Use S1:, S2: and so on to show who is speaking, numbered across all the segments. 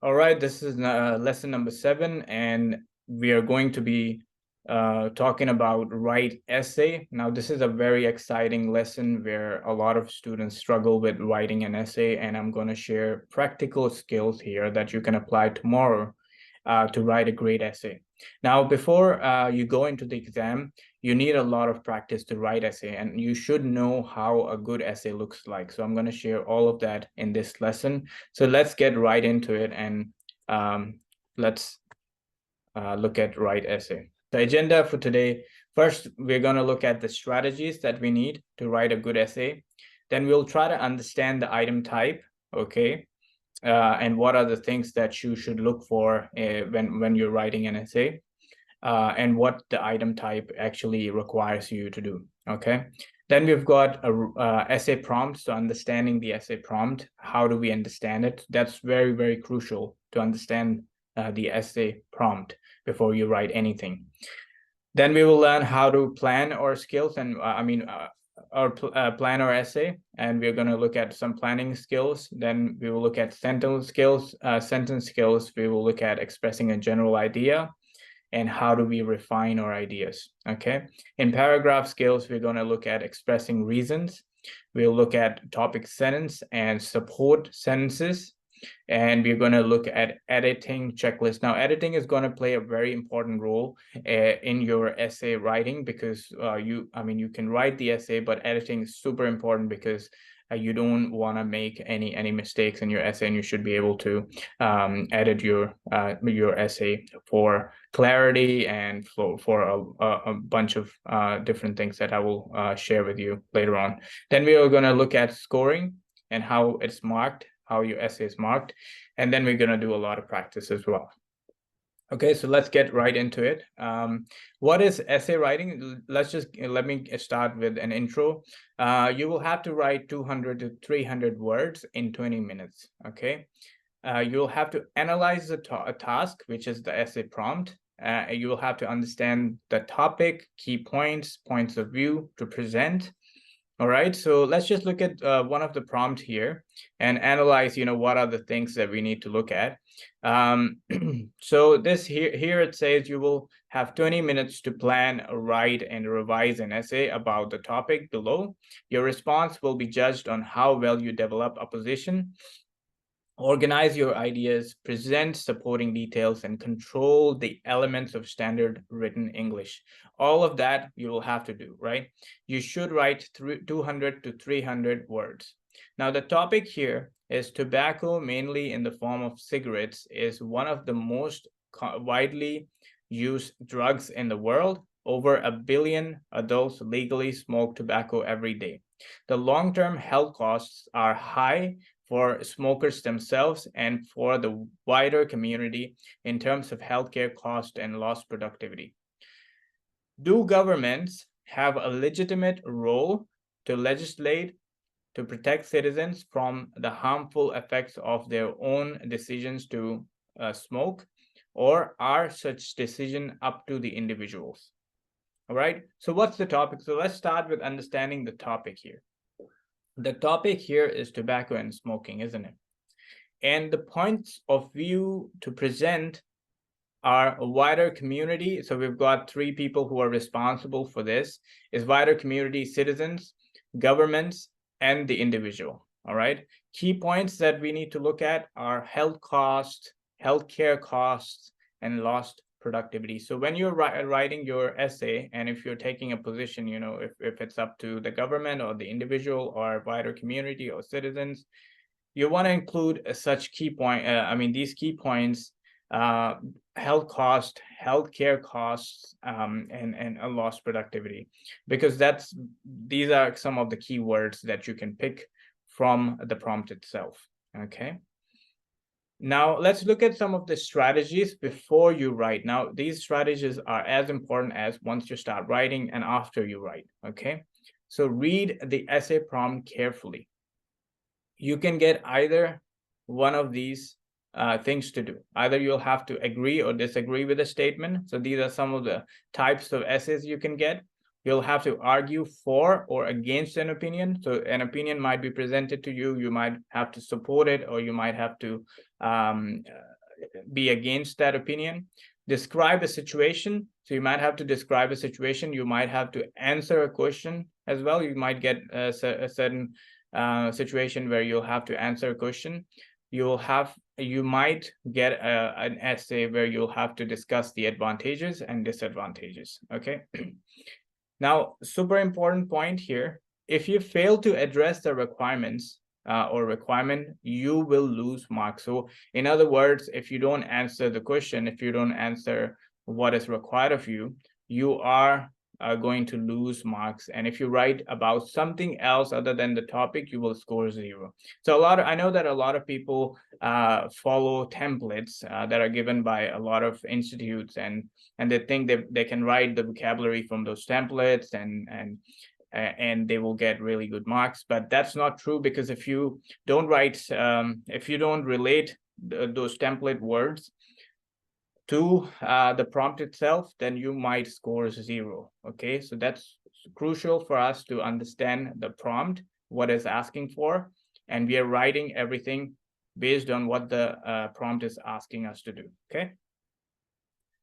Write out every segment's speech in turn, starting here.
S1: All right, this is lesson number 7, and we are going to be talking about write essay. Now, this is a very exciting lesson where a lot of students struggle with writing an essay, and I'm going to share practical skills here that you can apply tomorrow to write a great essay. Now, before you go into the exam, you need a lot of practice to write essay, and you should know how a good essay looks like. So I'm going to share all of that in this lesson. So let's get right into it, and let's look at write essay. The agenda for today: first, we're going to look at the strategies that we need to write a good essay. Then we'll try to understand the item type, okay? And what are the things that you should look for when you're writing an essay, and what the item type actually requires you to do, okay? Then we've got a essay prompt, so understanding the essay prompt. How do we understand it? That's very, very crucial to understand the essay prompt before you write anything. Then we will learn how to plan our skills and plan our essay, and we're going to look at some planning skills. Then we will look at sentence skills. We will look at expressing a general idea and how do we refine our ideas, okay? In paragraph skills, we're going to look at expressing reasons. We'll look at topic sentence and support sentences, and we're going to look at editing checklist. Now, editing is going to play a very important role in your essay writing, because you can write the essay, but editing is super important because you don't want to make any mistakes in your essay, and you should be able to edit your essay for clarity and for a bunch of different things that I will share with you later on. Then we are going to look at scoring and how it's marked, how your essay is marked, and then we're going to do a lot of practice as well. Okay, so let's get right into it. What is essay writing? Let me start with an intro. You will have to write 200 to 300 words in 20 minutes, okay? You'll have to analyze a task, which is the essay prompt. You will have to understand the topic, key points of view to present. All right, so let's just look at one of the prompt here and analyze, what are the things that we need to look at. So this here it says you will have 20 minutes to plan, write, and revise an essay about the topic below. Your response will be judged on how well you develop a position, organize your ideas, present supporting details, and control the elements of standard written English. All of that you will have to do, right? You should write 200 to 300 words. Now, the topic here is tobacco, mainly in the form of cigarettes, is one of the most widely used drugs in the world. Over 1 billion adults legally smoke tobacco every day. The long-term health costs are high for smokers themselves and for the wider community in terms of healthcare cost and lost productivity. Do governments have a legitimate role to legislate to protect citizens from the harmful effects of their own decisions to smoke, or are such decisions up to the individuals? All right, so what's the topic? So let's start with understanding the topic here. The topic here is tobacco and smoking, isn't it? And the points of view to present are a wider community. So we've got 3 people who are responsible for this: is wider community, citizens, governments, and the individual. All right. Key points that we need to look at are health costs, healthcare costs, and lost productivity. So when you're writing your essay, and if you're taking a position, if it's up to the government or the individual or wider community or citizens, you want to include such key point. These key points: health cost, healthcare costs, and a lost productivity, because these are some of the keywords that you can pick from the prompt itself. Okay. Now, let's look at some of the strategies before you write. Now, these strategies are as important as once you start writing and after you write, okay? So read the essay prompt carefully. You can get either one of these things to do. Either you'll have to agree or disagree with a statement. So these are some of the types of essays you can get. You'll have to argue for or against an opinion. So an opinion might be presented to you. You might have to support it, or you might have to be against that opinion. Describe a situation. So you might have to describe a situation. You might have to answer a question as well. You might get a certain situation where you'll have to answer a question. You might get an essay where you'll have to discuss the advantages and disadvantages. Okay. Now, super important point here. If you fail to address the requirements or requirement, you will lose marks. So in other words, if you don't answer the question, if you don't answer what is required of you, you are going to lose marks. And if you write about something else other than the topic, you will score 0. So I know that a lot of people follow templates that are given by a lot of institutes, and they think they can write the vocabulary from those templates and they will get really good marks. But that's not true, because if you don't write, if you don't relate those template words to the prompt itself, then you might score 0. Okay, so that's crucial for us to understand the prompt, what it's asking for, and we are writing everything based on what the prompt is asking us to do. Okay.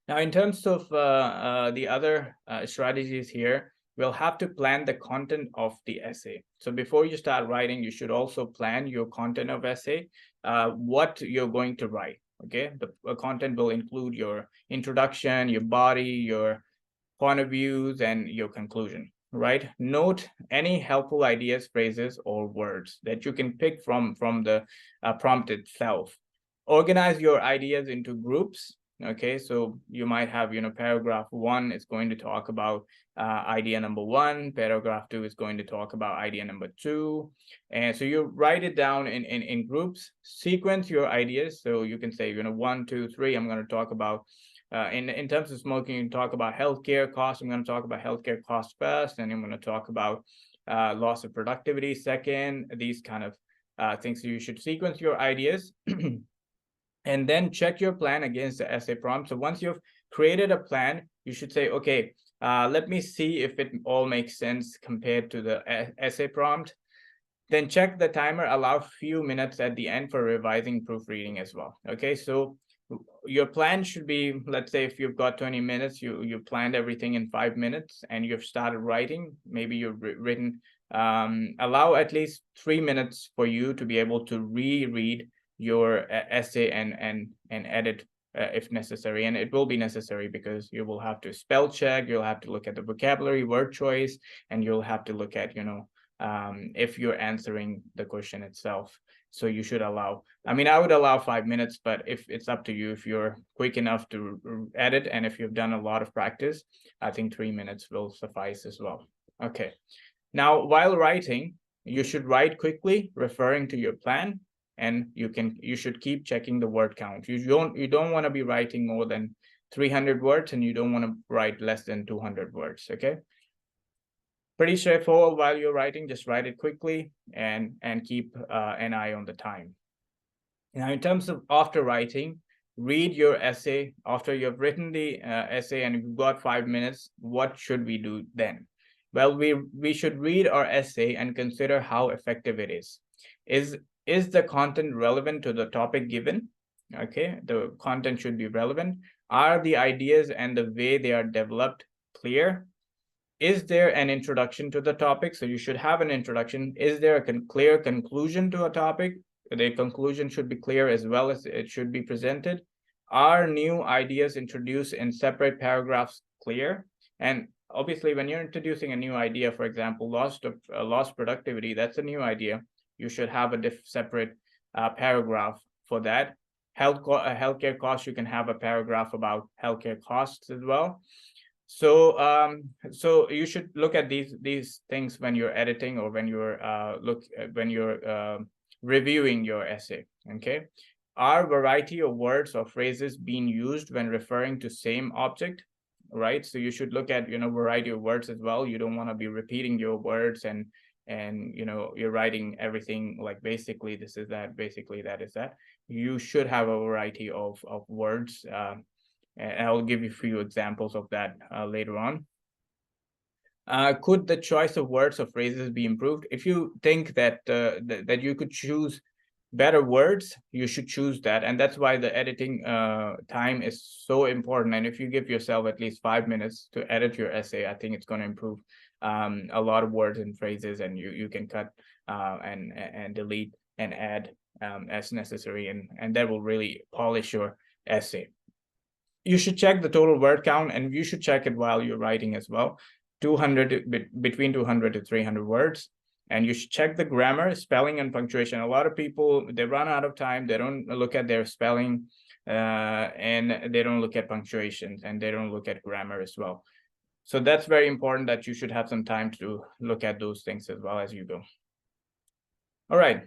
S1: Now, in terms of the other strategies here, we'll have to plan the content of the essay. So before you start writing, you should also plan your content of essay, what you're going to write. Okay, the content will include your introduction, your body, your point of views, and your conclusion. Right? Note any helpful ideas, phrases, or words that you can pick from the prompt itself. Organize your ideas into groups. Okay, so you might have, paragraph 1 is going to talk about idea number 1, paragraph 2 is going to talk about idea number 2, and so you write it down in groups. Sequence your ideas, so you can say, 1, 2, 3, I'm going to talk about in terms of smoking, you talk about healthcare costs. I'm going to talk about healthcare costs first, and I'm going to talk about loss of productivity second, these kind of things. So you should sequence your ideas and then check your plan against the essay prompt. So once you've created a plan, you should say, okay, let me see if it all makes sense compared to the essay prompt. Then check the timer, allow a few minutes at the end for revising, proofreading as well. Okay, so your plan should be, let's say if you've got 20 minutes, you planned everything in 5 minutes and you've started writing, maybe you've written, allow at least 3 minutes for you to be able to reread your essay and edit if necessary. And it will be necessary because you will have to spell check, you'll have to look at the vocabulary, word choice, and you'll have to look at, if you're answering the question itself. So you should allow, I would allow 5 minutes, but if it's up to you, if you're quick enough to edit and if you've done a lot of practice, I think 3 minutes will suffice as well. Okay. Now, while writing, you should write quickly, referring to your plan, and you should keep checking the word count. You don't want to be writing more than 300 words, and you don't want to write less than 200 words. Okay. Pretty straightforward. While you're writing, just write it quickly and keep an eye on the time. Now, in terms of after writing, read your essay. After you've written the essay and you've got 5 minutes, what should we do then? Well, we should read our essay and consider how effective it is. Is the content relevant to the topic given? Okay, the content should be relevant. Are the ideas and the way they are developed clear? Is there an introduction to the topic? So you should have an introduction. Is there a clear conclusion to a topic? The conclusion should be clear as well as it should be presented. Are new ideas introduced in separate paragraphs clear? And obviously, when you're introducing a new idea, for example, lost productivity, that's a new idea. You should have a separate paragraph for that. Healthcare costs, you can have a paragraph about healthcare costs as well. So so you should look at these things when you're editing or when you're reviewing your essay. Okay, are variety of words or phrases being used when referring to same object? Right, so you should look at variety of words as well. You don't want to be repeating your words and you're writing everything like basically this is that, basically that is that. You should have a variety of words, and I'll give you a few examples of that later on. Could the choice of words or phrases be improved? If you think that that you could choose better words, you should choose that. And that's why the editing time is so important. And if you give yourself at least 5 minutes to edit your essay, I think it's going to improve a lot of words and phrases, and you can cut and delete and add as necessary, and that will really polish your essay. You should check the total word count, and you should check it while you're writing as well. 200 between 200 to 300 words. And you should check the grammar, spelling, and punctuation. A lot of people, they run out of time, they don't look at their spelling, and they don't look at punctuations, and they don't look at grammar as well. So that's very important, that you should have some time to look at those things as well as you go. All right,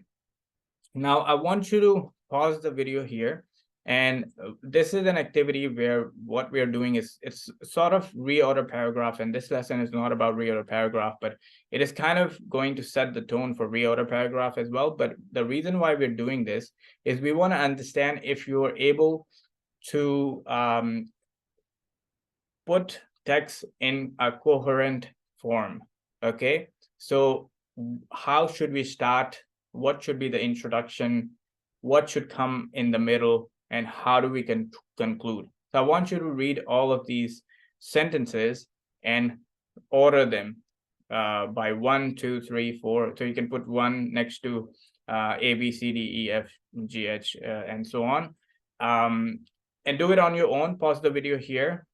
S1: now I want you to pause the video here. And this is an activity where what we are doing is, it's sort of reorder paragraph. And this lesson is not about reorder paragraph, but it is kind of going to set the tone for reorder paragraph as well. But the reason why we're doing this is we want to understand if you are able to put text in a coherent form. Okay, so how should we start? What should be the introduction? What should come in the middle? And how do we conclude? So I want you to read all of these sentences and order them by 1, 2, 3, 4. So you can put 1 next to A, B, C, D, E, F, G, H, and so on. And do it on your own. Pause the video here.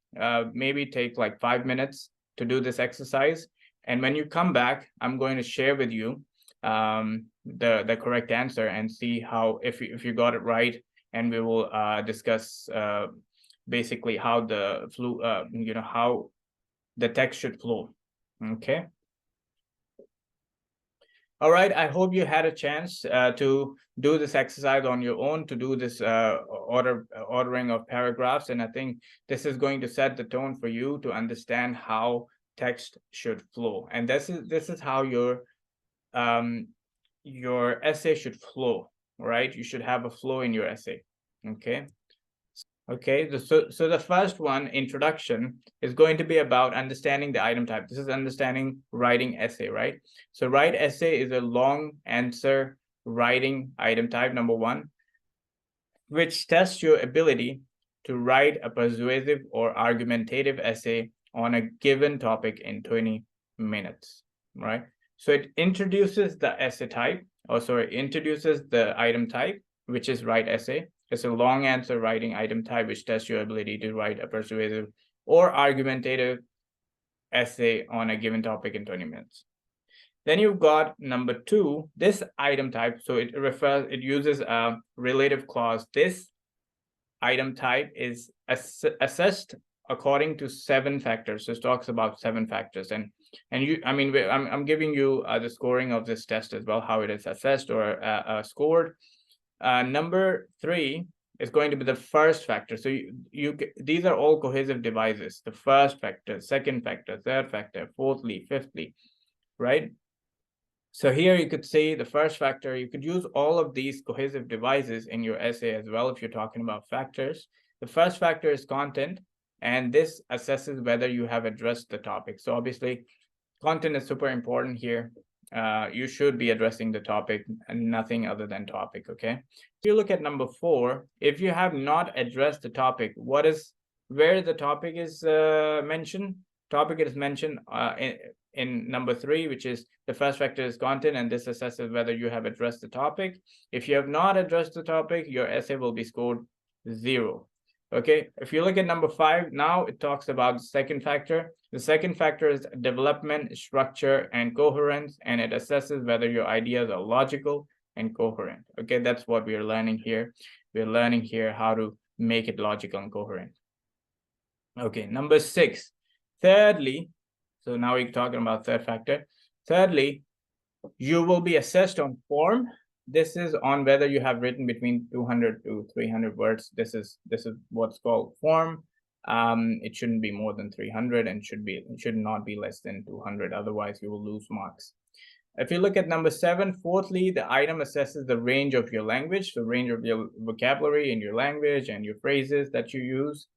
S1: Maybe take like 5 minutes to do this exercise. And when you come back, I'm going to share with you the correct answer, and see how, if you got it right. And we will discuss basically how the flow, how the text should flow. Okay. All right. I hope you had a chance to do this exercise on your own, to do this ordering of paragraphs. And I think this is going to set the tone for you to understand how text should flow. And this is how your essay should flow. Right? You should have a flow in your essay. Okay. So the first one, introduction, is going to be about understanding the item type. This is understanding writing essay, right? So write essay is a long answer writing item type, number 1, which tests your ability to write a persuasive or argumentative essay on a given topic in 20 minutes, right? So it introduces the essay type, introduces the item type, which is write essay. It's a long answer writing item type, which tests your ability to write a persuasive or argumentative essay on a given topic in 20 minutes. Then you've got number 2, this item type. So it uses a relative clause. This item type is assessed according to 7 factors. So it talks about 7 factors. And I'm giving you the scoring of this test as well, how it is assessed or scored. Number 3 is going to be the first factor. So these are all cohesive devices. The first factor, second factor, third factor, fourthly, fifthly, right? So here you could see the first factor. You could use all of these cohesive devices in your essay as well if you're talking about factors. The first factor is content, and this assesses whether you have addressed the topic. So obviously, content is super important here. You should be addressing the topic and nothing other than topic, okay? If you look at number 4, if you have not addressed the topic, where the topic is mentioned? Topic is mentioned in number 3, which is the first factor is content, and this assesses whether you have addressed the topic. If you have not addressed the topic, your essay will be scored 0. Okay, if you look at number 5, now it talks about the second factor. The second factor is development, structure, and coherence, and it assesses whether your ideas are logical and coherent. Okay, that's what we are learning here. We're learning here how to make it logical and coherent. Okay, number 6. Thirdly, so now we're talking about third factor. Thirdly, you will be assessed on form. This is on whether you have written between 200 to 300 words. This is what's called form. It shouldn't be more than 300 and should not be less than 200. Otherwise, you will lose marks. If you look at number 7, fourthly, the item assesses the range of your language, the range of your vocabulary in your language and your phrases that you use.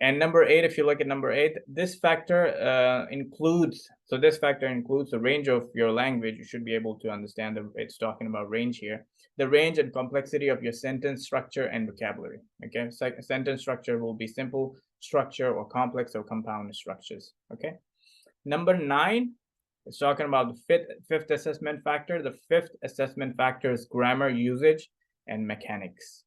S1: And number 8, if you look at number 8, this factor includes the range of your language. You should be able to understand that it's talking about range here. The range and complexity of your sentence structure and vocabulary. Okay, so sentence structure will be simple structure or complex or compound structures. Okay. Number 9, it's talking about the fifth assessment factor. The fifth assessment factor is grammar, usage, and mechanics.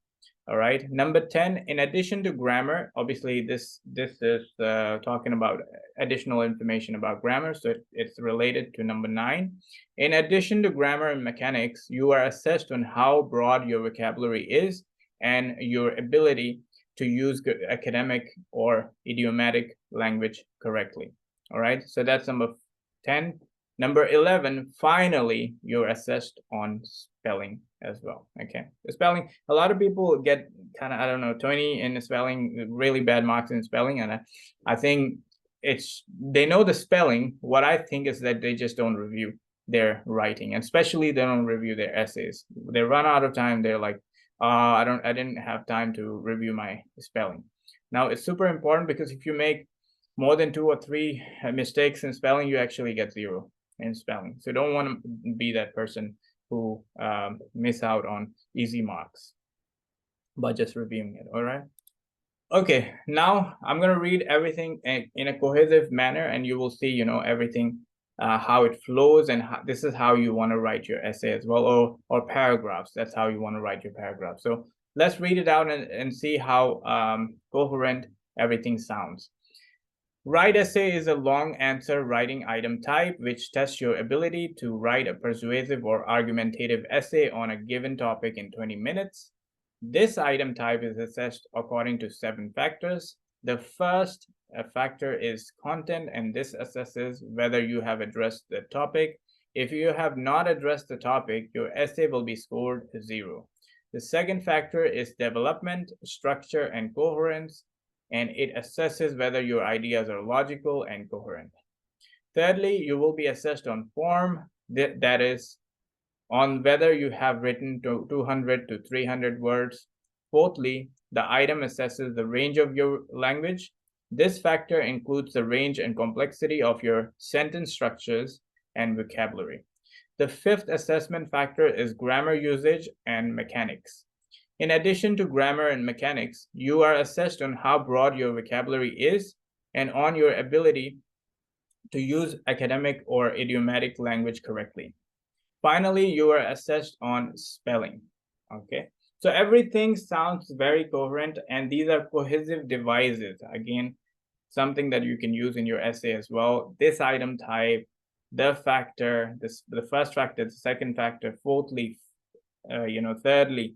S1: All right. Number 10, in addition to grammar, obviously this is talking about additional information about grammar, so it's related to number 9. In addition to grammar and mechanics, you are assessed on how broad your vocabulary is and your ability to use academic or idiomatic language correctly. All right, so that's number 10. Number 11, finally, you're assessed on spelling as well. Okay, the spelling, a lot of people get kind of, I don't know, 20 in the spelling, really bad marks in spelling, and I think they know the spelling. What I think is that they just don't review their writing, and especially they don't review their essays. They run out of time. They're like, I didn't have time to review my spelling. Now it's super important, because if you make more than 2 or 3 mistakes in spelling, you actually get 0 in spelling. So you don't want to be that person who miss out on easy marks by just reviewing it. All right. Okay, now I'm going to read everything in a cohesive manner, and you will see, you know, everything, how it flows, and this is how you want to write your essay as well, or paragraphs. That's how you want to write your paragraph. So let's read it out and see how coherent everything sounds. Write essay is a long answer writing item type which tests your ability to write a persuasive or argumentative essay on a given topic in 20 minutes. This item type is assessed according to 7 factors. The first factor is content, and this assesses whether you have addressed the topic. If you have not addressed the topic, your essay will be scored 0. The second factor is development, structure, and coherence, and it assesses whether your ideas are logical and coherent. Thirdly, you will be assessed on form, that is, on whether you have written 200 to 300 words. Fourthly, the item assesses the range of your language. This factor includes the range and complexity of your sentence structures and vocabulary. The fifth assessment factor is grammar, usage, and mechanics. In addition to grammar and mechanics, you are assessed on how broad your vocabulary is and on your ability to use academic or idiomatic language correctly. Finally, you are assessed on spelling. Okay, so everything sounds very coherent, and these are cohesive devices. Again, something that you can use in your essay as well. This item type, the factor, the first factor, the second factor, fourthly, thirdly,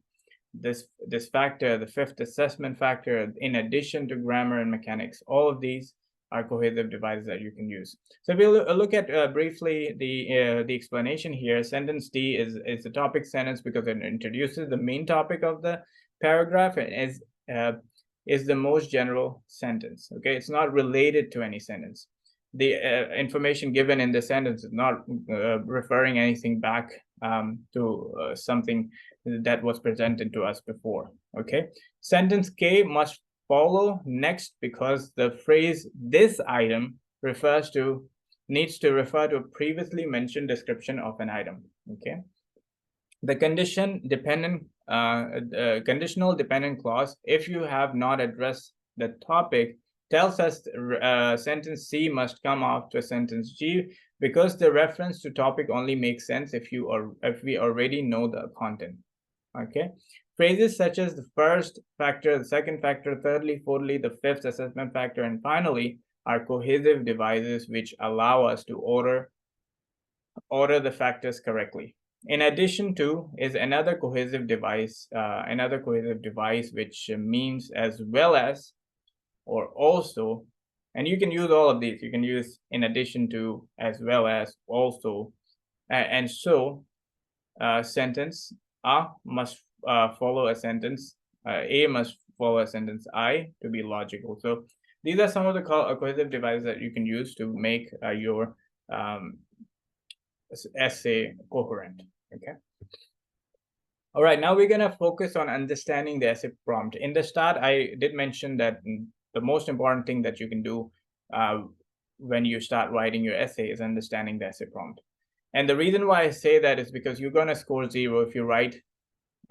S1: this factor, the fifth assessment factor, in addition to grammar and mechanics, all of these are cohesive devices that you can use. So if we look at briefly the explanation here, sentence D is the topic sentence because it introduces the main topic of the paragraph and is the most general sentence. Okay, it's not related to any sentence. The information given in the sentence is not referring anything back to something that was presented to us before. Okay, sentence K must follow next because the phrase "this item" needs to refer to a previously mentioned description of an item. Okay, the conditional dependent clause, if you have not addressed the topic, tells us sentence C must come after sentence G because the reference to topic only makes sense if we already know the content. Okay, phrases such as the first factor, the second factor, thirdly, fourthly, the fifth assessment factor, and finally are cohesive devices which allow us to order the factors correctly. In addition to is another cohesive device which means as well as or also, and you can use all of these. You can use in addition to, as well as, also, and so sentence A must follow a sentence A must follow a sentence I to be logical. So these are some of the cohesive devices that you can use to make your essay coherent. Okay. All right, now we're gonna focus on understanding the essay prompt. In the start, I did mention that the most important thing that you can do when you start writing your essay is understanding the essay prompt. And the reason why I say that is because you're going to score 0 if you write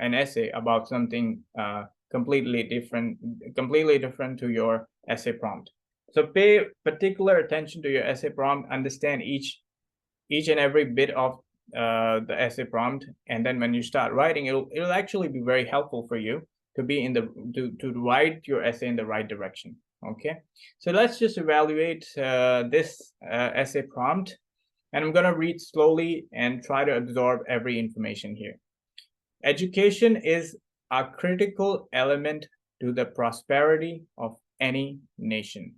S1: an essay about something completely different to your essay prompt. So pay particular attention to your essay prompt, understand each and every bit of the essay prompt, and then when you start writing, it'll actually be very helpful for you to be in the to write your essay in the right direction. Okay, so let's just evaluate this essay prompt, and I'm going to read slowly and try to absorb every information here. Education is a critical element to the prosperity of any nation.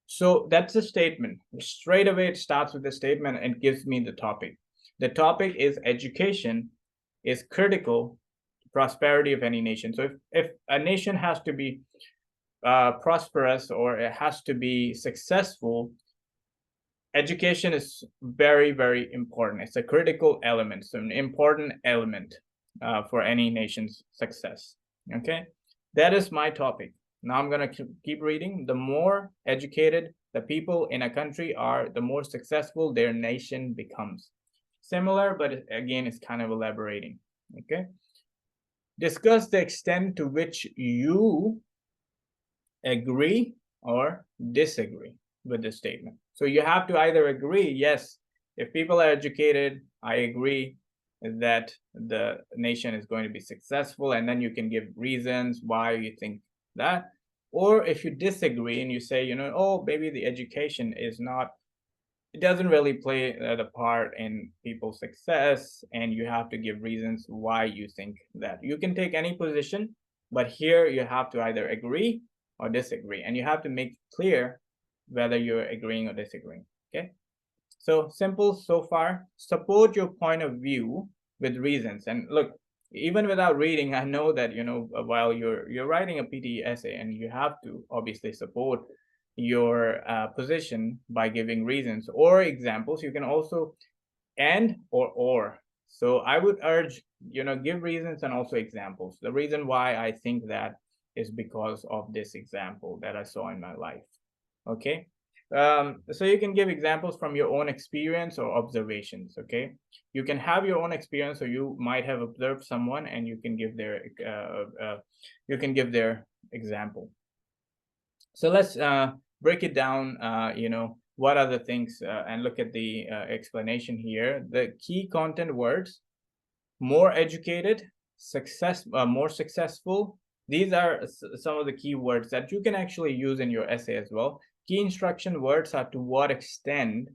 S1: So that's a statement. Straight away, it starts with the statement and gives me the topic. The topic is education is critical to prosperity of any nation. So if a nation has to be prosperous, or it has to be successful, education is very, very important. It's a critical element, so an important element for any nation's success. Okay, that is my topic. Now I'm going to keep reading. The more educated the people in a country are, the more successful their nation becomes. Similar, but again, it's kind of elaborating. Okay. Discuss the extent to which you agree or disagree with the statement. So you have to either agree, yes, if people are educated, I agree that the nation is going to be successful, and then you can give reasons why you think that. Or if you disagree and you say, oh, maybe the education is not, it doesn't really play the part in people's success, and you have to give reasons why you think that. You can take any position, but here you have to either agree or disagree, and you have to make clear whether you're agreeing or disagreeing. Okay, so simple so far. Support your point of view with reasons. And look, even without reading, I know that while you're writing a PTE essay, and you have to obviously support your position by giving reasons or examples. You can also and or. So I would urge, give reasons and also examples. The reason why I think that is because of this example that I saw in my life. Okay, so you can give examples from your own experience or observations. Okay, you can have your own experience, or you might have observed someone, and you can give their example. So let's break it down. What are the things, and look at the explanation here. The key content words: more educated, more successful. These are some of the key words that you can actually use in your essay as well. Key instruction words are to what extent,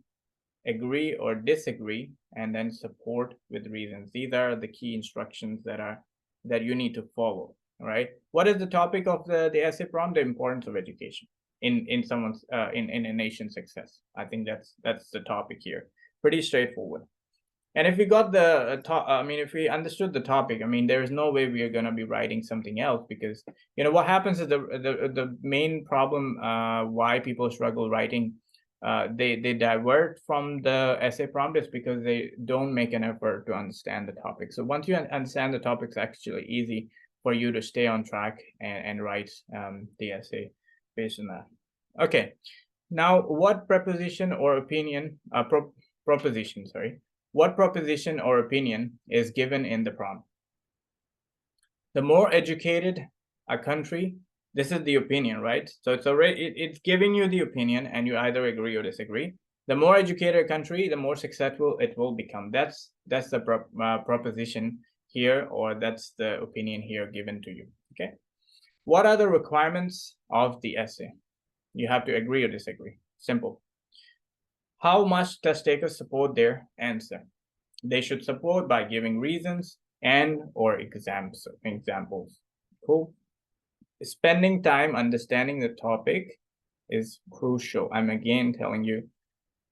S1: agree or disagree, and then support with reasons. These are the key instructions that you need to follow. All right. What is the topic of the essay prompt? The importance of education in someone's in a nation's success. I think that's the topic here. Pretty straightforward. And if we got the if we understood the topic, there is no way we are going to be writing something else, because what happens is the main problem why people struggle writing, they divert from the essay prompt, is because they don't make an effort to understand the topic. So once you understand the topic, it's actually easy for you to stay on track and write the essay based on that. Okay, now what proposition or opinion, proposition, sorry. What proposition or opinion is given in the prompt? The more educated a country, this is the opinion, right? So it's giving you the opinion, and you either agree or disagree. The more educated a country, the more successful it will become. That's the proposition here, or that's the opinion here given to you. Okay. What are the requirements of the essay? You have to agree or disagree. Simple. How much does takers support their answer? They should support by giving reasons and or examples. Cool. Spending time understanding the topic is crucial. I'm again telling you,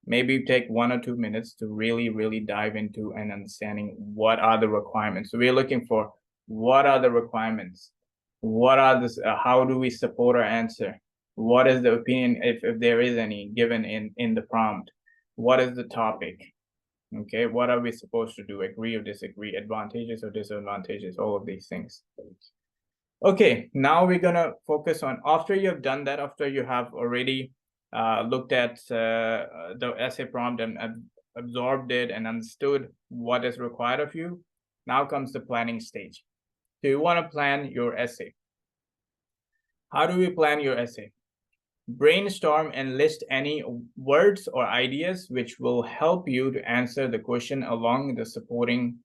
S1: maybe take 1 or 2 minutes to really dive into and understanding what are the requirements. So we're looking for what are the requirements, what are this, how do we support our answer, what is the opinion, if there is any, given in the prompt, what is the topic, okay, what are we supposed to do, agree or disagree, advantages or disadvantages, all of these things. Okay, now we're gonna focus on, after you have done that, after you have already looked at the essay prompt and absorbed it and understood what is required of you, now comes the planning stage. So you want to plan your essay. How do we plan your essay? Brainstorm and list any words or ideas which will help you to answer the question along with supporting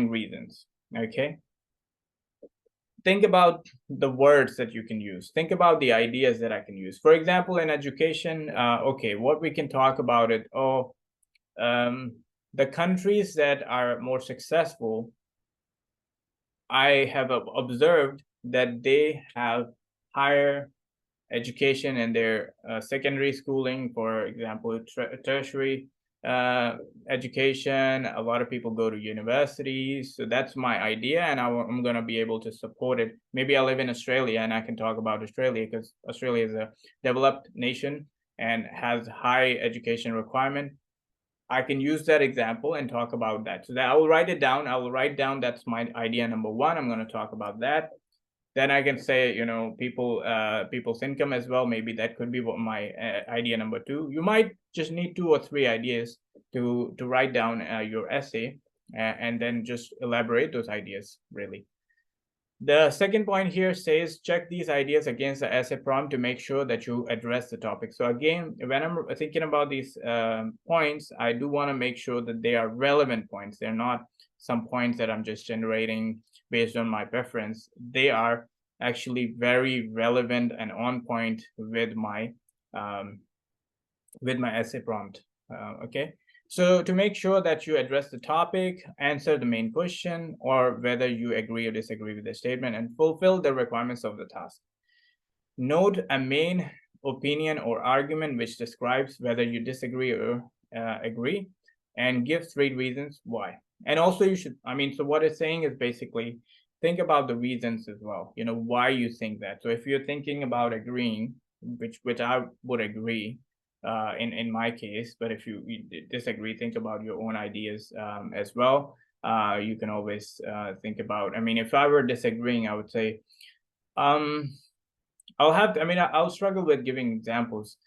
S1: reasons. Okay. Think about the words that you can use. Think about the ideas that I can use. For example, in education, okay, what we can talk about it. The countries that are more successful, I have observed that they have higher education in their secondary schooling, for example, tertiary education. A lot of people go to universities. So that's my idea, and I'm going to be able to support it. Maybe I live in Australia and I can talk about Australia because Australia is a developed nation and has high education requirement. I can use that example and talk about that. So that I will write it down. I will write down that's my idea number one. I'm going to talk about that. Then I can say, you know, people's income as well. Maybe that could be what my idea number two. You might just need 2 or 3 ideas to write down your essay and then just elaborate those ideas, really. The second point here says check these ideas against the essay prompt to make sure that you address the topic. So again, when I'm thinking about these points, I do want to make sure that they are relevant points. They're not some points that I'm just generating based on my preference. They are actually very relevant and on point with my essay prompt. Okay. So to make sure that you address the topic, answer the main question, or whether you agree or disagree with the statement and fulfill the requirements of the task. Note a main opinion or argument which describes whether you disagree or agree, and give 3 reasons why. And also you should, so what it's saying is basically think about the reasons as well, you know, why you think that. So if you're thinking about agreeing, which I would agree, in my case, but if you disagree, think about your own ideas as well. You can always think about, if I were disagreeing, I would say I'll struggle with giving examples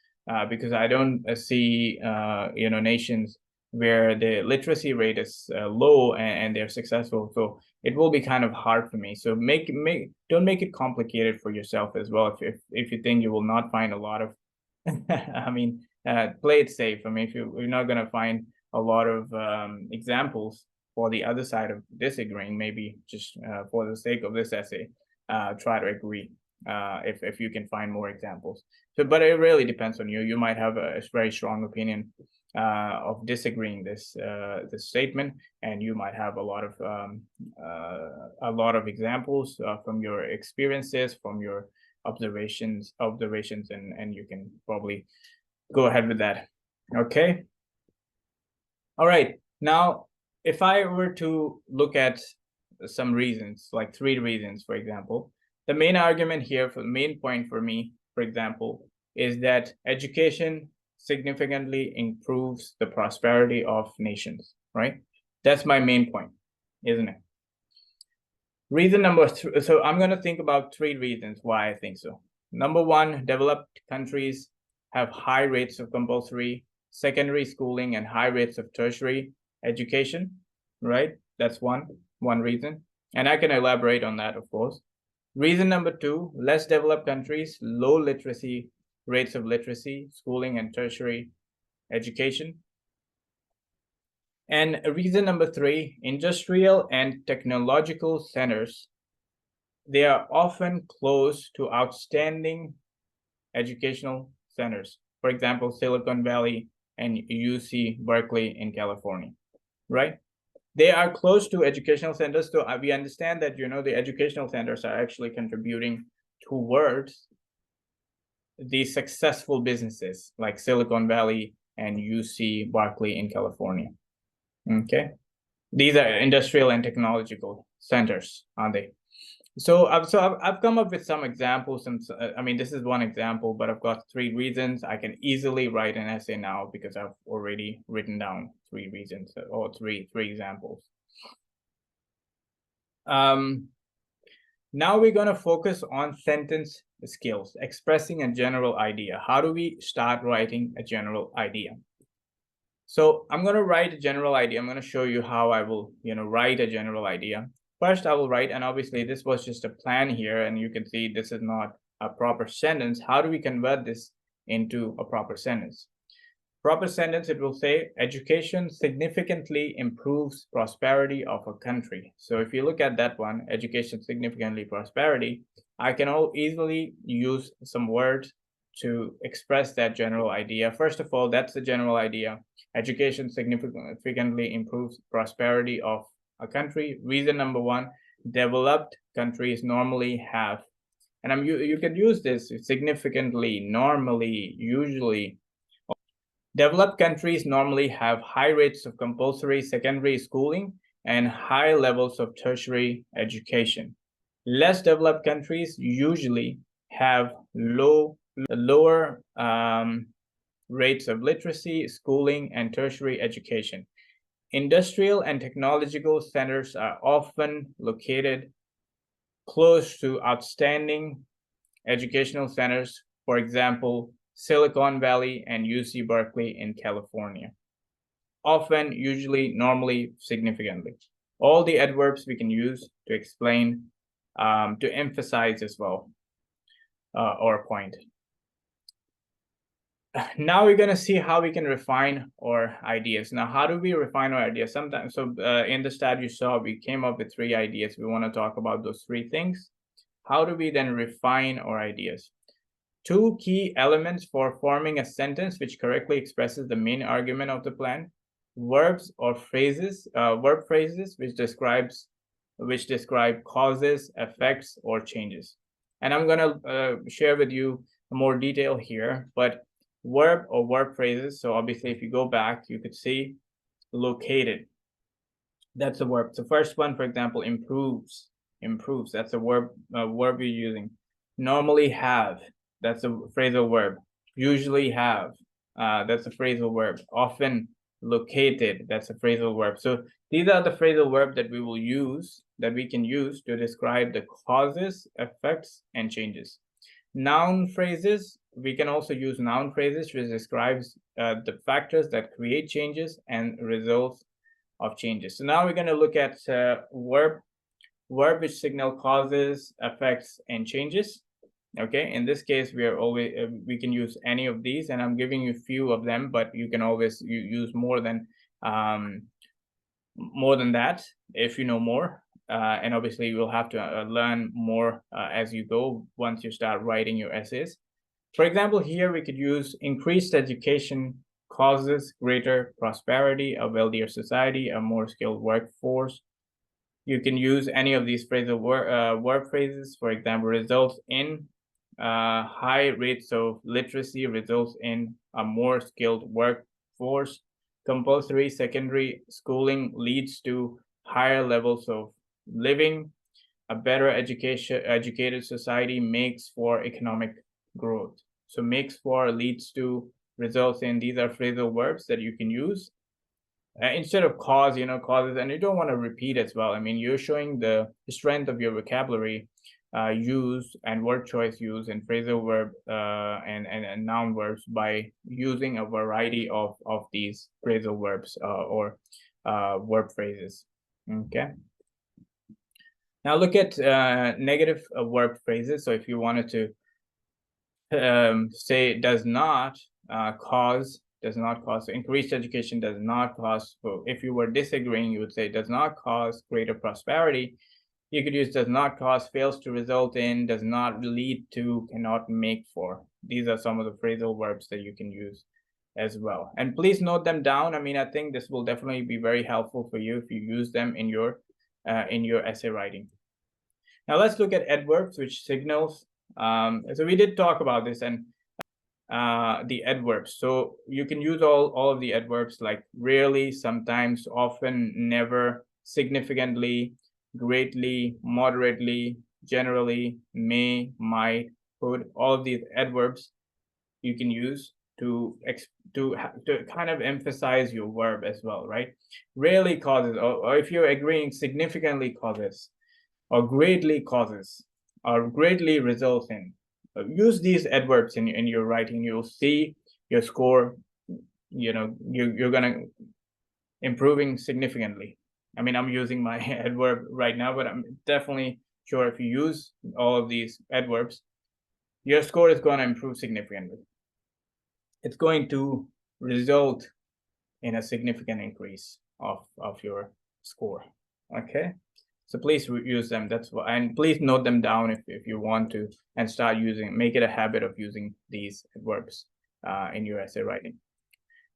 S1: because I don't see nations where the literacy rate is low and they're successful. So it will be kind of hard for me. So don't make it complicated for yourself as well. If you think you will not find a lot of play it safe. If you're not going to find a lot of examples for the other side of disagreeing, maybe just for the sake of this essay, try to agree if you can find more examples. So, but it really depends on you. You might have a very strong opinion of disagreeing this statement, and you might have a lot of examples from your experiences, from your observations, and you can probably go ahead with that. Okay. All right. Now, if I were to look at some reasons, like 3 reasons, for example, the main argument here, for the main point for me, for example, is that education significantly improves the prosperity of nations, right? That's my main point, isn't it? Reason number 3, so I'm going to think about 3 reasons why I think so. Number 1, developed countries have high rates of compulsory secondary schooling and high rates of tertiary education, right? That's one reason. And I can elaborate on that, of course. Reason number 2, less developed countries, low literacy rates of literacy, schooling, and tertiary education. And reason number 3, industrial and technological centers, they are often close to outstanding educational centers. For example, Silicon Valley and UC Berkeley in California, right? They are close to educational centers. So we understand that, the educational centers are actually contributing towards the successful businesses like Silicon Valley and UC Berkeley in California. Okay. These are industrial and technological centers, aren't they? So I've come up with some examples, and this is one example, but I've got 3 reasons. I can easily write an essay now because I've already written down 3 reasons or three examples. Now we're going to focus on sentence skills, expressing a general idea. How do we start writing a general idea? So I'm going to write a general idea. I'm going to show you how I will, write a general idea. First, I will write, and obviously this was just a plan here, and you can see this is not a proper sentence. How do we convert this into a proper sentence? Proper sentence, it will say, education significantly improves prosperity of a country. So if you look at that one, education significantly prosperity, I can easily use some words to express that general idea. First of all, that's the general idea. Education significantly improves prosperity of a country. Reason number one, developed countries normally have, and you can use this significantly, normally, usually. Developed countries normally have high rates of compulsory secondary schooling and high levels of tertiary education. Less developed countries usually have lower rates of literacy, schooling, and tertiary education. Industrial and technological centers are often located close to outstanding educational centers, for example, Silicon Valley and UC Berkeley in California. Often, usually, normally, significantly. All the adverbs we can use to explain, to emphasize as well, or point. Now we're going to see how we can refine our ideas. Now, how do we refine our ideas? Sometimes, in the stat you saw, we came up with 3 ideas. We want to talk about those 3 things. How do we then refine our ideas? 2 key elements for forming a sentence which correctly expresses the main argument of the plan: verbs or phrases, verb phrases which describe causes, effects, or changes. And I'm going to share with you more detail here, but verb or verb phrases. So obviously, if you go back, you could see located. That's a verb. The first one, for example, improves. Improves. That's a verb you're using. Normally have. That's a phrasal verb. Usually have. That's a phrasal verb. Often located. That's a phrasal verb. So these are the phrasal verbs that we will use, that we can use to describe the causes, effects, and changes. Noun phrases. We can also use noun phrases, which describes the factors that create changes and results of changes. So now we're going to look at verb which signal causes, effects, and changes. Okay, in this case, we can use any of these, and I'm giving you a few of them, but you can always use more than that if you know more. And obviously, you will have to learn more as you go once you start writing your essays. For example, here we could use increased education causes greater prosperity, a wealthier society, a more skilled workforce. You can use any of these phrasal verb phrases. For example, results in high rates of literacy, results in a more skilled workforce. Compulsory secondary schooling leads to higher levels of living. A better educated society makes for economic growth. So makes for, leads to, results in. These are phrasal verbs that you can use instead of cause, causes, and you don't want to repeat as well. I mean, you're showing the strength of your vocabulary use and word choice use and phrasal verb and noun verbs by using a variety of these phrasal verbs or verb phrases. Okay. Now look at negative verb phrases. So if you wanted to say does not cause, so increased education does not cause. So if you were disagreeing, you would say does not cause greater prosperity. You could use does not cause, fails to result in, does not lead to, cannot make for. These are some of the phrasal verbs that you can use as well. And please note them down. I mean, I think this will definitely be very helpful for you if you use them in your essay writing. Now let's look at adverbs, which signals. So we did talk about this and the adverbs. So you can use all of the adverbs like rarely, sometimes, often, never, significantly, greatly, moderately, generally, may, might, could. All of these adverbs you can use to kind of emphasize your verb as well, right? Rarely causes, or if you're agreeing, significantly causes. or greatly causes, or greatly results in. Use these adverbs in your writing. You'll see your score, you're gonna improving significantly. I mean, I'm using my adverb right now, but I'm definitely sure if you use all of these adverbs, your score is going to improve significantly. It's going to result in a significant increase of your score. Okay, so please use them. That's why, and please note them down if you want to, and start using, make it a habit of using these adverbs in your essay writing.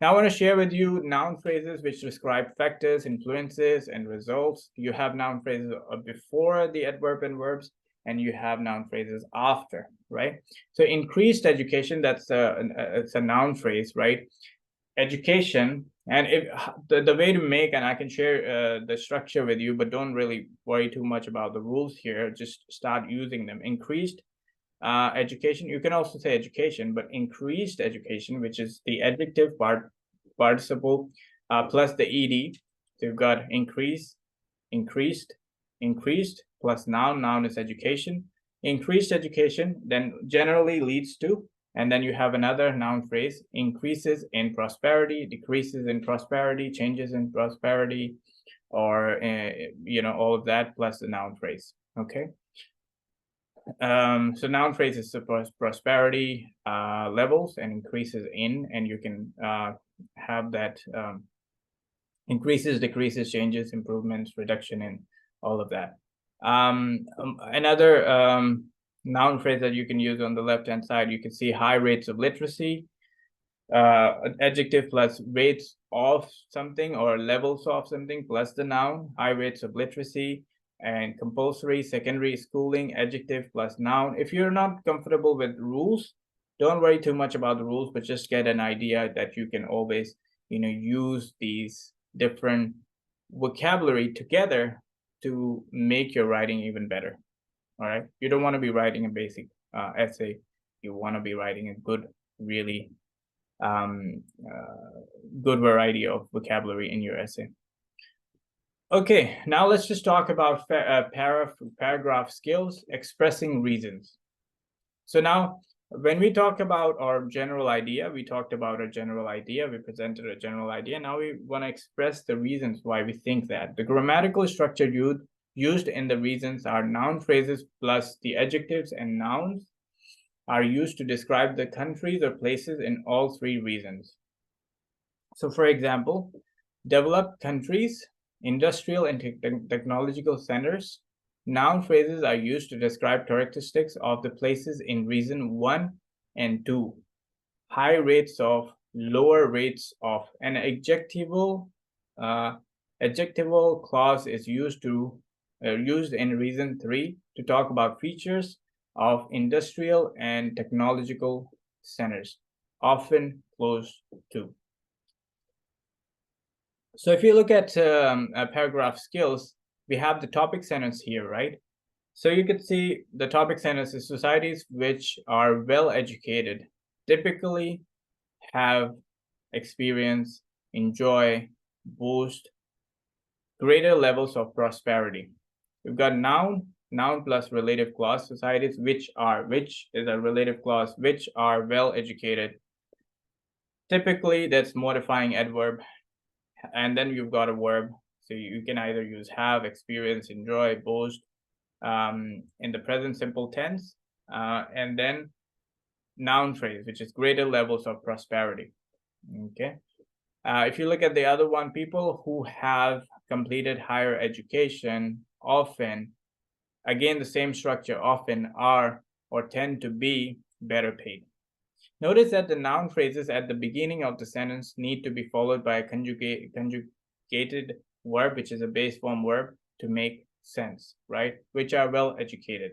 S1: Now I want to share with you noun phrases which describe factors, influences, and results. You have noun phrases before the adverb and verbs, and you have noun phrases after, right? So increased education, that's it's a noun phrase, right? Education, and if the way to make, and I can share the structure with you, but don't really worry too much about the rules here. Just start using them. Increased education, you can also say education, but increased education, which is the adjective participle plus the ed. So you've got increase, increased, increased plus noun is education. Increased education then generally leads to, and then you have another noun phrase, increases in prosperity, decreases in prosperity, changes in prosperity, or all of that plus the noun phrase. Okay. So noun phrases suppose prosperity levels and increases in, and you can have that increases, decreases, changes, improvements, reduction in, all of that. Another noun phrase that you can use on the left hand side, you can see high rates of literacy, adjective plus rates of something or levels of something plus the noun, high rates of literacy. And compulsory secondary schooling, adjective plus noun. If you're not comfortable with rules, don't worry too much about the rules, but just get an idea that you can always, use these different vocabulary together to make your writing even better. All right. You don't want to be writing a basic essay. You want to be writing a good, really good variety of vocabulary in your essay. Okay, now let's just talk about paragraph skills, expressing reasons. So now, when we talk about our general idea, we talked about a general idea, we presented a general idea. Now we want to express the reasons why we think that. The grammatical structure used in the reasons are noun phrases plus the adjectives and nouns are used to describe the countries or places in all three reasons. So for example, developed countries, industrial and technological centers, noun phrases are used to describe characteristics of the places in reason 1 and 2. High rates of, lower rates of. An adjectival clause is used in reason 3 to talk about features of industrial and technological centers, often close to. So if you look at paragraph skills, we have the topic sentence here, right? So you can see the topic sentence is societies which are well educated typically have experience, enjoy, boast greater levels of prosperity. We've got noun plus relative clause, societies which is a relative clause, which are well educated. Typically, that's modifying adverb. And then you've got a verb. So you can either use have, experience, enjoy, boast in the present simple tense. And then noun phrase, which is greater levels of prosperity. Okay. If you look at the other one, people who have completed higher education often, again, the same structure, often are or tend to be better paid. Notice that the noun phrases at the beginning of the sentence need to be followed by a conjugated verb, which is a base form verb, to make sense, right? Which are well educated.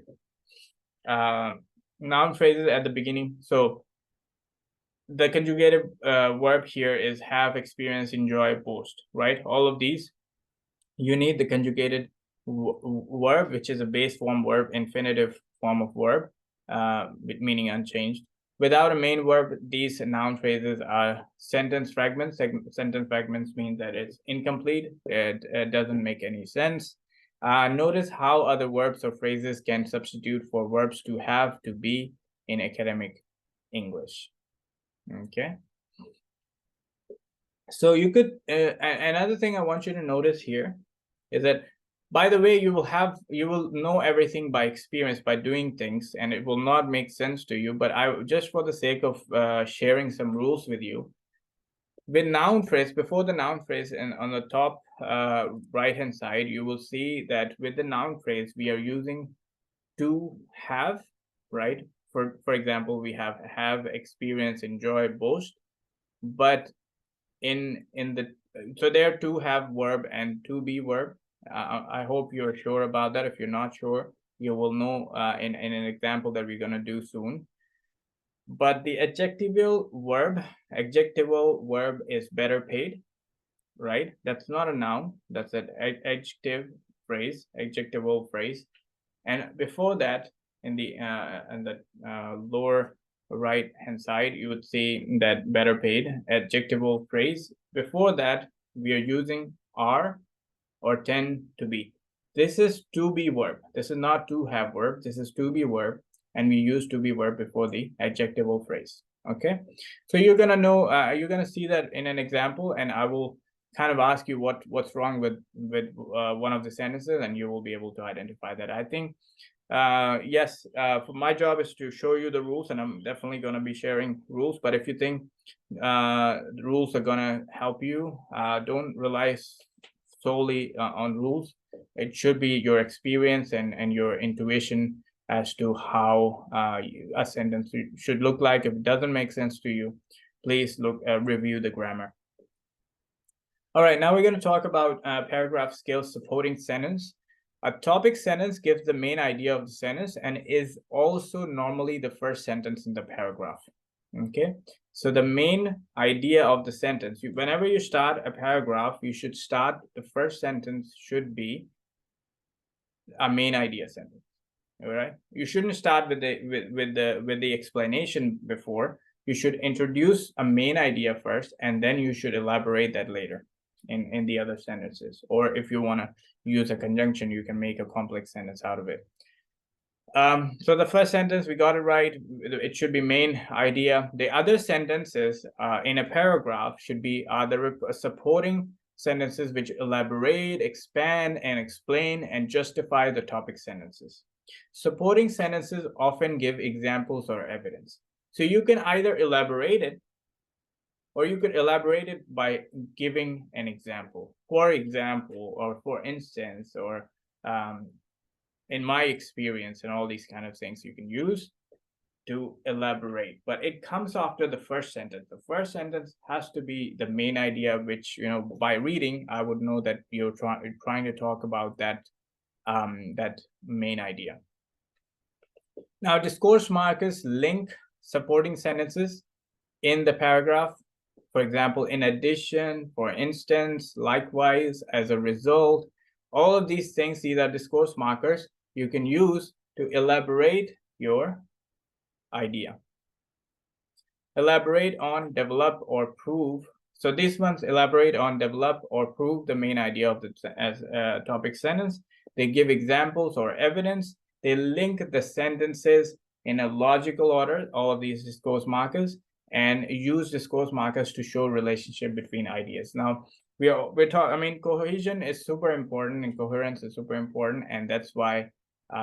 S1: Noun phrases at the beginning. So the conjugated verb here is have, experience, enjoy, boast, right? All of these, you need the conjugated verb, which is a base form verb, infinitive form of verb, meaning unchanged. Without a main verb, these noun phrases are sentence fragments. Sentence fragments mean that it's incomplete. It doesn't make any sense. Notice how other verbs or phrases can substitute for verbs to have, to be in academic English. Okay. So you could, another thing I want you to notice here is that, by the way, you will know everything by experience, by doing things, and it will not make sense to you. But I, just for the sake of sharing some rules with you, with noun phrase, before the noun phrase and on the top right hand side, you will see that with the noun phrase, we are using to have, right? For example, we have, experience, enjoy, boast. But in the, so there are to have verb and to be verb. I hope you're sure about that. If you're not sure, you will know in an example that we're going to do soon. But the adjectival verb is better paid, right? That's not a noun, that's an adjectival phrase. And before that, in the lower right hand side, you would see that better paid adjectival phrase. Before that, we are using are or tend to be. This is to be verb. This is not to have verb. This is to be verb, and we use to be verb before the adjectival phrase. Okay, so you're gonna know, you're gonna see that in an example, and I will kind of ask you what's wrong with one of the sentences, and you will be able to identify that. I think yes, for my job is to show you the rules, and I'm definitely going to be sharing rules. But if you think the rules are going to help you, don't rely solely on rules. It should be your experience and your intuition as to how a sentence should look like. If it doesn't make sense to you, please review the grammar. All right, now we're going to talk about paragraph skills supporting sentence. A topic sentence gives the main idea of the sentence and is also normally the first sentence in the paragraph. Okay, so the main idea of the sentence, whenever you start a paragraph, you should start, the first sentence should be a main idea sentence. All right, you shouldn't start with the explanation before. You should introduce a main idea first, and then you should elaborate that later in the other sentences. Or if you want to use a conjunction, you can make a complex sentence out of it. So the first sentence, we got it right. It should be main idea. The other sentences in a paragraph should be the supporting sentences which elaborate, expand, and explain and justify the topic sentences. Supporting sentences often give examples or evidence. So you can either elaborate it, or you could elaborate it by giving an example. For example, or for instance, or in my experience, and all these kind of things you can use to elaborate. But it comes after the first sentence. The first sentence has to be the main idea, which, you know, by reading, I would know that you're trying to talk about that main idea. Now, discourse markers link supporting sentences in the paragraph. For example, in addition, for instance, likewise, as a result, all of these things, these are discourse markers you can use to elaborate your idea. Elaborate on, develop, or prove. So these ones elaborate on, develop, or prove the main idea of the topic sentence. They give examples or evidence. They link the sentences in a logical order, all of these discourse markers, and use discourse markers to show relationship between ideas. Now, we're talking, I mean, cohesion is super important and coherence is super important, and that's why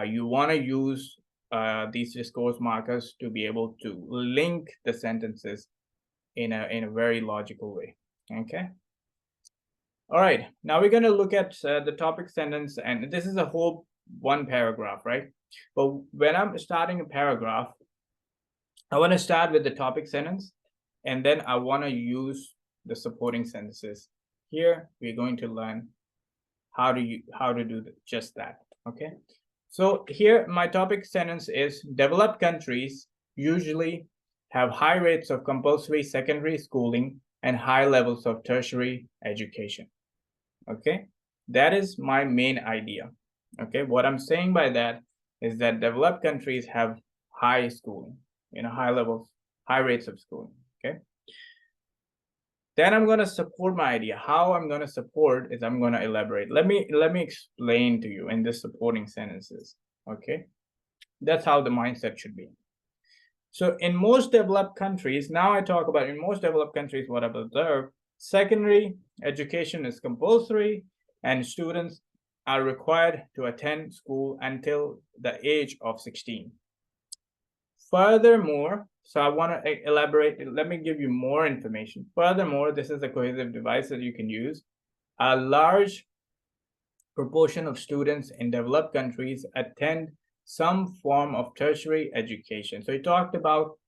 S1: you want to use these discourse markers to be able to link the sentences in a very logical way. Okay. All right, now we're going to look at the topic sentence, and this is a whole one paragraph, right? But when I'm starting a paragraph, I want to start with the topic sentence, and then I want to use the supporting sentences. Here, we're going to learn how to do just that, okay? So here, my topic sentence is, developed countries usually have high rates of compulsory secondary schooling and high levels of tertiary education, okay? That is my main idea, okay? What I'm saying by that is that developed countries have high schooling, high levels, high rates of schooling, okay? Then I'm going to support my idea. How I'm going to support is I'm going to elaborate. Let me explain to you in the supporting sentences. Okay, that's how the mindset should be. So in most developed countries, now I talk about in most developed countries, what I've observed, secondary education is compulsory and students are required to attend school until the age of 16. Furthermore, so I want to elaborate, let me give you more information. Furthermore, this is a cohesive device that you can use. A large proportion of students in developed countries attend some form of tertiary education. So he talked about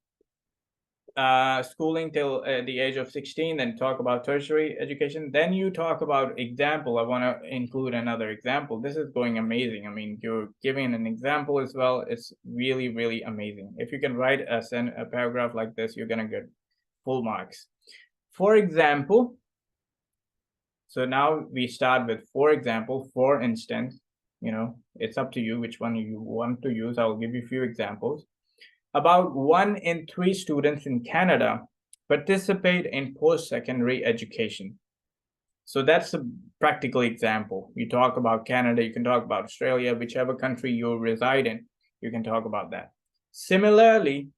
S1: schooling till the age of 16, then talk about tertiary education. Then you talk about example. I want to include another example. This is going amazing. I mean, you're giving an example as well. It's really, really amazing. If you can write a paragraph like this, you're going to get full marks. For example, so now we start with, for example, for instance, you know, it's up to you which one you want to use. I'll give you a few examples. About 1 in 3 students in Canada participate in post-secondary education. So that's a practical example. You talk about Canada, you can talk about Australia, whichever country you reside in, you can talk about that. Similarly,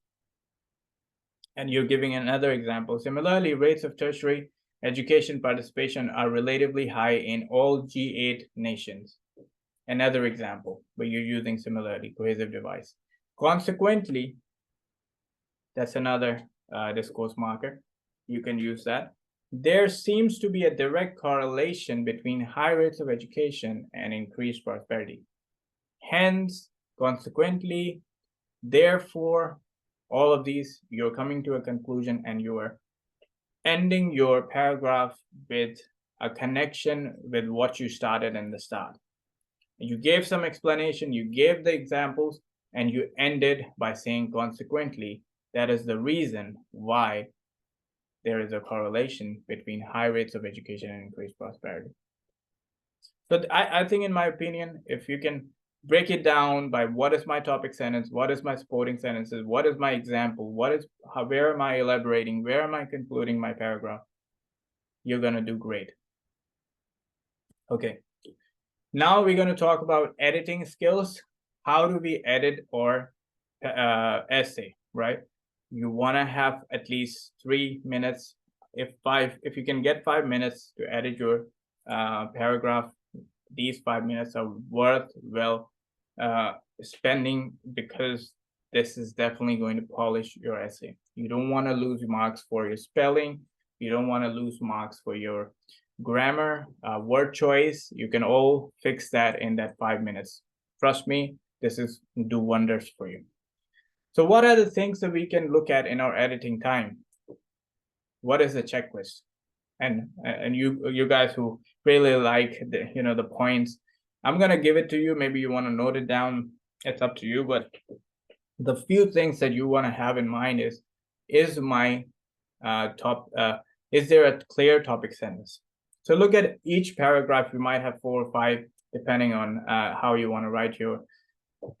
S1: and you're giving another example, similarly, rates of tertiary education participation are relatively high in all G8 nations. Another example, where you're using similarly, cohesive device. Consequently, that's another discourse marker. You can use that. There seems to be a direct correlation between high rates of education and increased prosperity. Hence, consequently, therefore, all of these, you're coming to a conclusion and you are ending your paragraph with a connection with what you started in the start. You gave some explanation, you gave the examples, and you ended by saying consequently, that is the reason why there is a correlation between high rates of education and increased prosperity. So I think, in my opinion, if you can break it down by what is my topic sentence, what is my supporting sentences, what is my example, where am I elaborating, where am I concluding my paragraph, you're going to do great. Okay. Now we're going to talk about editing skills. How do we edit or essay, right? You want to have at least 3 minutes, if you can get 5 minutes to edit your paragraph, these 5 minutes are worth spending, because this is definitely going to polish your essay. You don't want to lose marks for your spelling. You don't want to lose marks for your grammar, word choice. You can all fix that in that 5 minutes. Trust me, this is do wonders for you. So what are the things that we can look at in our editing time? What is the checklist? And you guys who really like the points, I'm gonna give it to you. Maybe you want to note it down. It's up to you. But the few things that you want to have in mind is my is there a clear topic sentence? So look at each paragraph. You might have 4 or 5, depending on how you want to write your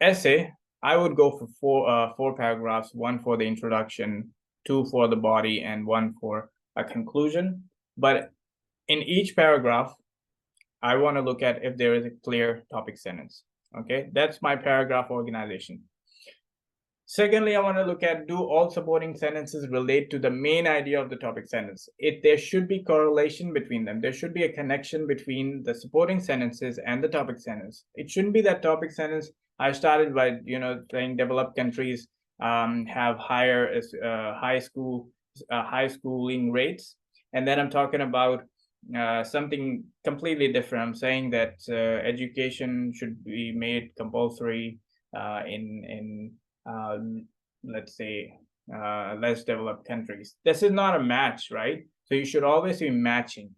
S1: essay. I would go for 4 paragraphs, 1 for the introduction, 2 for the body, and 1 for a conclusion. But in each paragraph, I want to look at if there is a clear topic sentence. Okay, that's my paragraph organization. Secondly, I want to look at, do all supporting sentences relate to the main idea of the topic sentence? There should be correlation between them. There should be a connection between the supporting sentences and the topic sentence. It shouldn't be that topic sentence. I started by saying developed countries have higher high schooling rates, and then I'm talking about something completely different. I'm saying that education should be made compulsory in let's say less developed countries. This is not a match, right? So you should always be matching.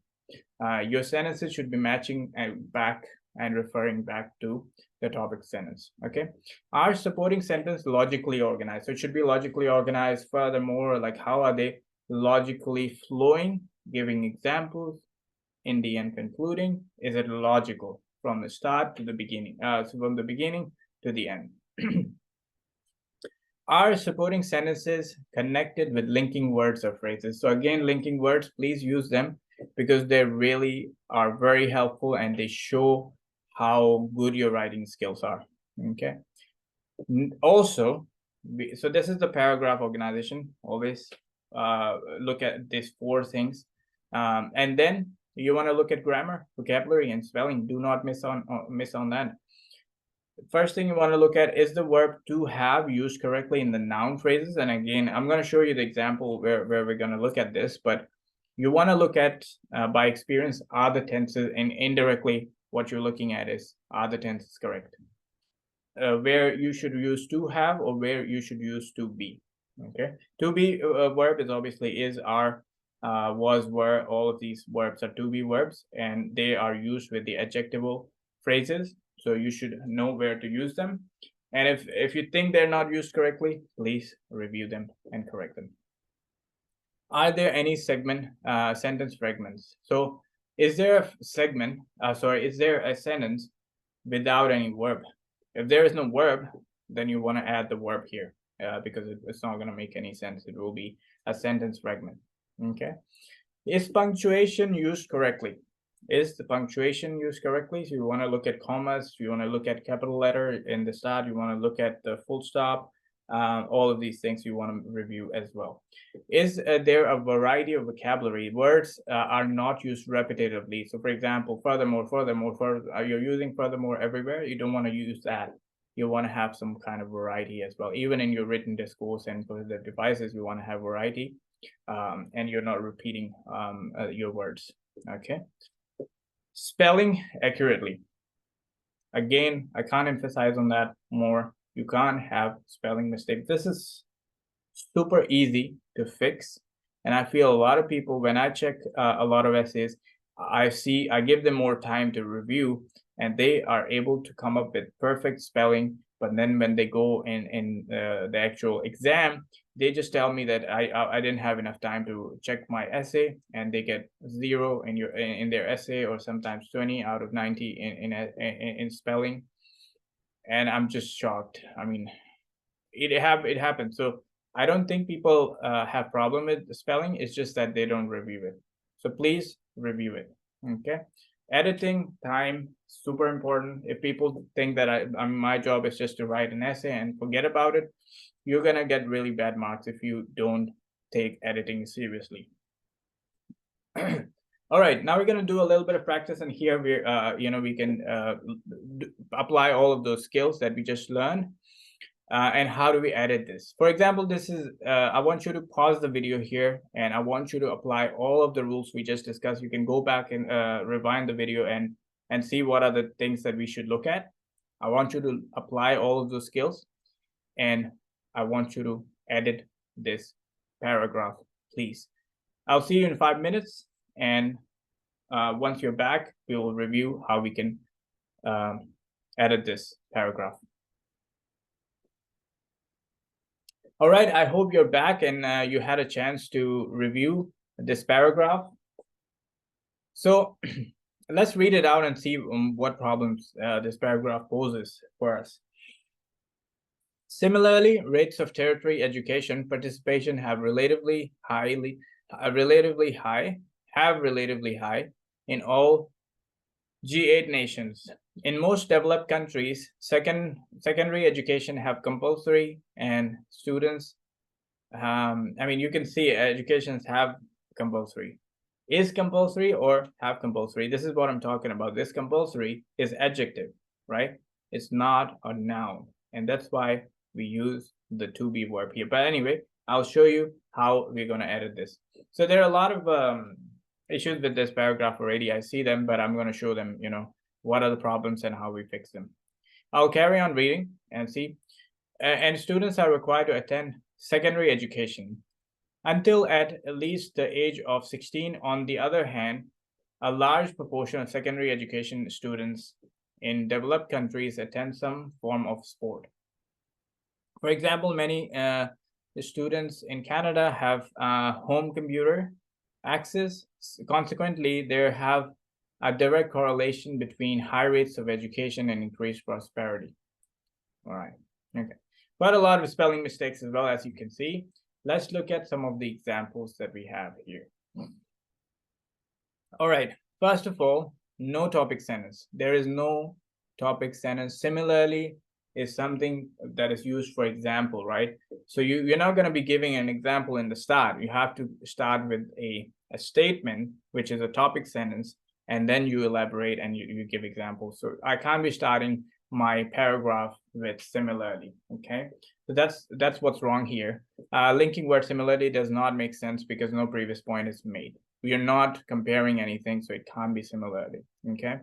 S1: Your sentences should be matching back and referring back to the topic sentence. Okay, our supporting sentence logically organized? So it should be logically organized. Furthermore, like, how are they logically flowing, giving examples, in the end concluding? Is it logical from the start to the beginning? So from the beginning to the end. Are supporting sentences connected with linking words or phrases? So again, linking words, please use them because they really are very helpful and they show how good your writing skills are. Okay. Also, so this is the paragraph organization. Always look at these 4 things. And then you want to look at grammar, vocabulary, and spelling. Do not miss on that. First thing you want to look at is the verb to have used correctly in the noun phrases. And again, I'm going to show you the example where we're going to look at this, but you want to look at by experience, are the tenses, and indirectly what you're looking at is, are the tenses correct? Where you should use to have or where you should use to be. Okay, to be verb is obviously is, are, was, were. All of these verbs are to be verbs and they are used with the adjectival phrases, so you should know where to use them. And if you think they're not used correctly, please review them and correct them. Are there any sentence fragments? So is there a segment, is there a sentence without any verb? If there is no verb, then you want to add the verb here because it's not going to make any sense. It will be a sentence fragment. Okay. Is punctuation used correctly? Is the punctuation used correctly? So you want to look at commas, you want to look at capital letter in the start, you want to look at the full stop, all of these things you want to review as well. Is there a variety of vocabulary? Words are not used repetitively. So for example, furthermore, you're using furthermore everywhere. You don't want to use that. You want to have some kind of variety as well. Even in your written discourse and for the devices, you want to have variety, and you're not repeating your words. Okay. Spelling accurately. Again, I can't emphasize on that more. You can't have spelling mistakes. This is super easy to fix. And I feel a lot of people, when I check a lot of essays, I give them more time to review and they are able to come up with perfect spelling. But then when they go in the actual exam, they just tell me that I didn't have enough time to check my essay, and they get 0 in their essay, or sometimes 20 out of 90 in spelling. And I'm just shocked. I mean, it happens. So I don't think people have problem with spelling. It's just that they don't review it. So please review it. Okay. Editing time, super important. If people think that my job is just to write an essay and forget about it, you're gonna get really bad marks if you don't take editing seriously. All right, now we're gonna do a little bit of practice, and here we can apply all of those skills that we just learned. And how do we edit this? For example, this is, I want you to pause the video here and I want you to apply all of the rules we just discussed. You can go back and rewind the video and see what are the things that we should look at. I want you to apply all of those skills and I want you to edit this paragraph, please. I'll see you in 5 minutes. And once you're back, we will review how we can edit this paragraph. All right, I hope you're back and you had a chance to review this paragraph. So let's read it out and see what problems this paragraph poses for us. Similarly, rates of tertiary education participation have relatively high in all G8 nations. In most developed countries, secondary education have compulsory, and students, you can see educations have compulsory. Is compulsory or have compulsory? This is what I'm talking about. This compulsory is adjective, right? It's not a noun. And that's why we use the to be verb here. But anyway, I'll show you how we're going to edit this. So there are a lot of issues with this paragraph already. I see them, but I'm going to show them, what are the problems and how we fix them. I'll carry on reading and see. And students are required to attend secondary education until at least the age of 16. On the other hand, a large proportion of secondary education students in developed countries attend some form of sport. For example, many students in Canada have home computer access. Consequently, there have a direct correlation between high rates of education and increased prosperity. All right. Okay. Quite a lot of spelling mistakes as well, as you can see. Let's look at some of the examples that we have here. All right, first of all, no topic sentence. There is no topic sentence. Similarly, is something that is used for example, right? So you're not going to be giving an example in the start. You have to start with a statement, which is a topic sentence, and then you elaborate and you give examples. So I can't be starting my paragraph with similarly, okay? So that's what's wrong here. Linking word similarly does not make sense because no previous point is made. We are not comparing anything, so it can't be similarly, okay?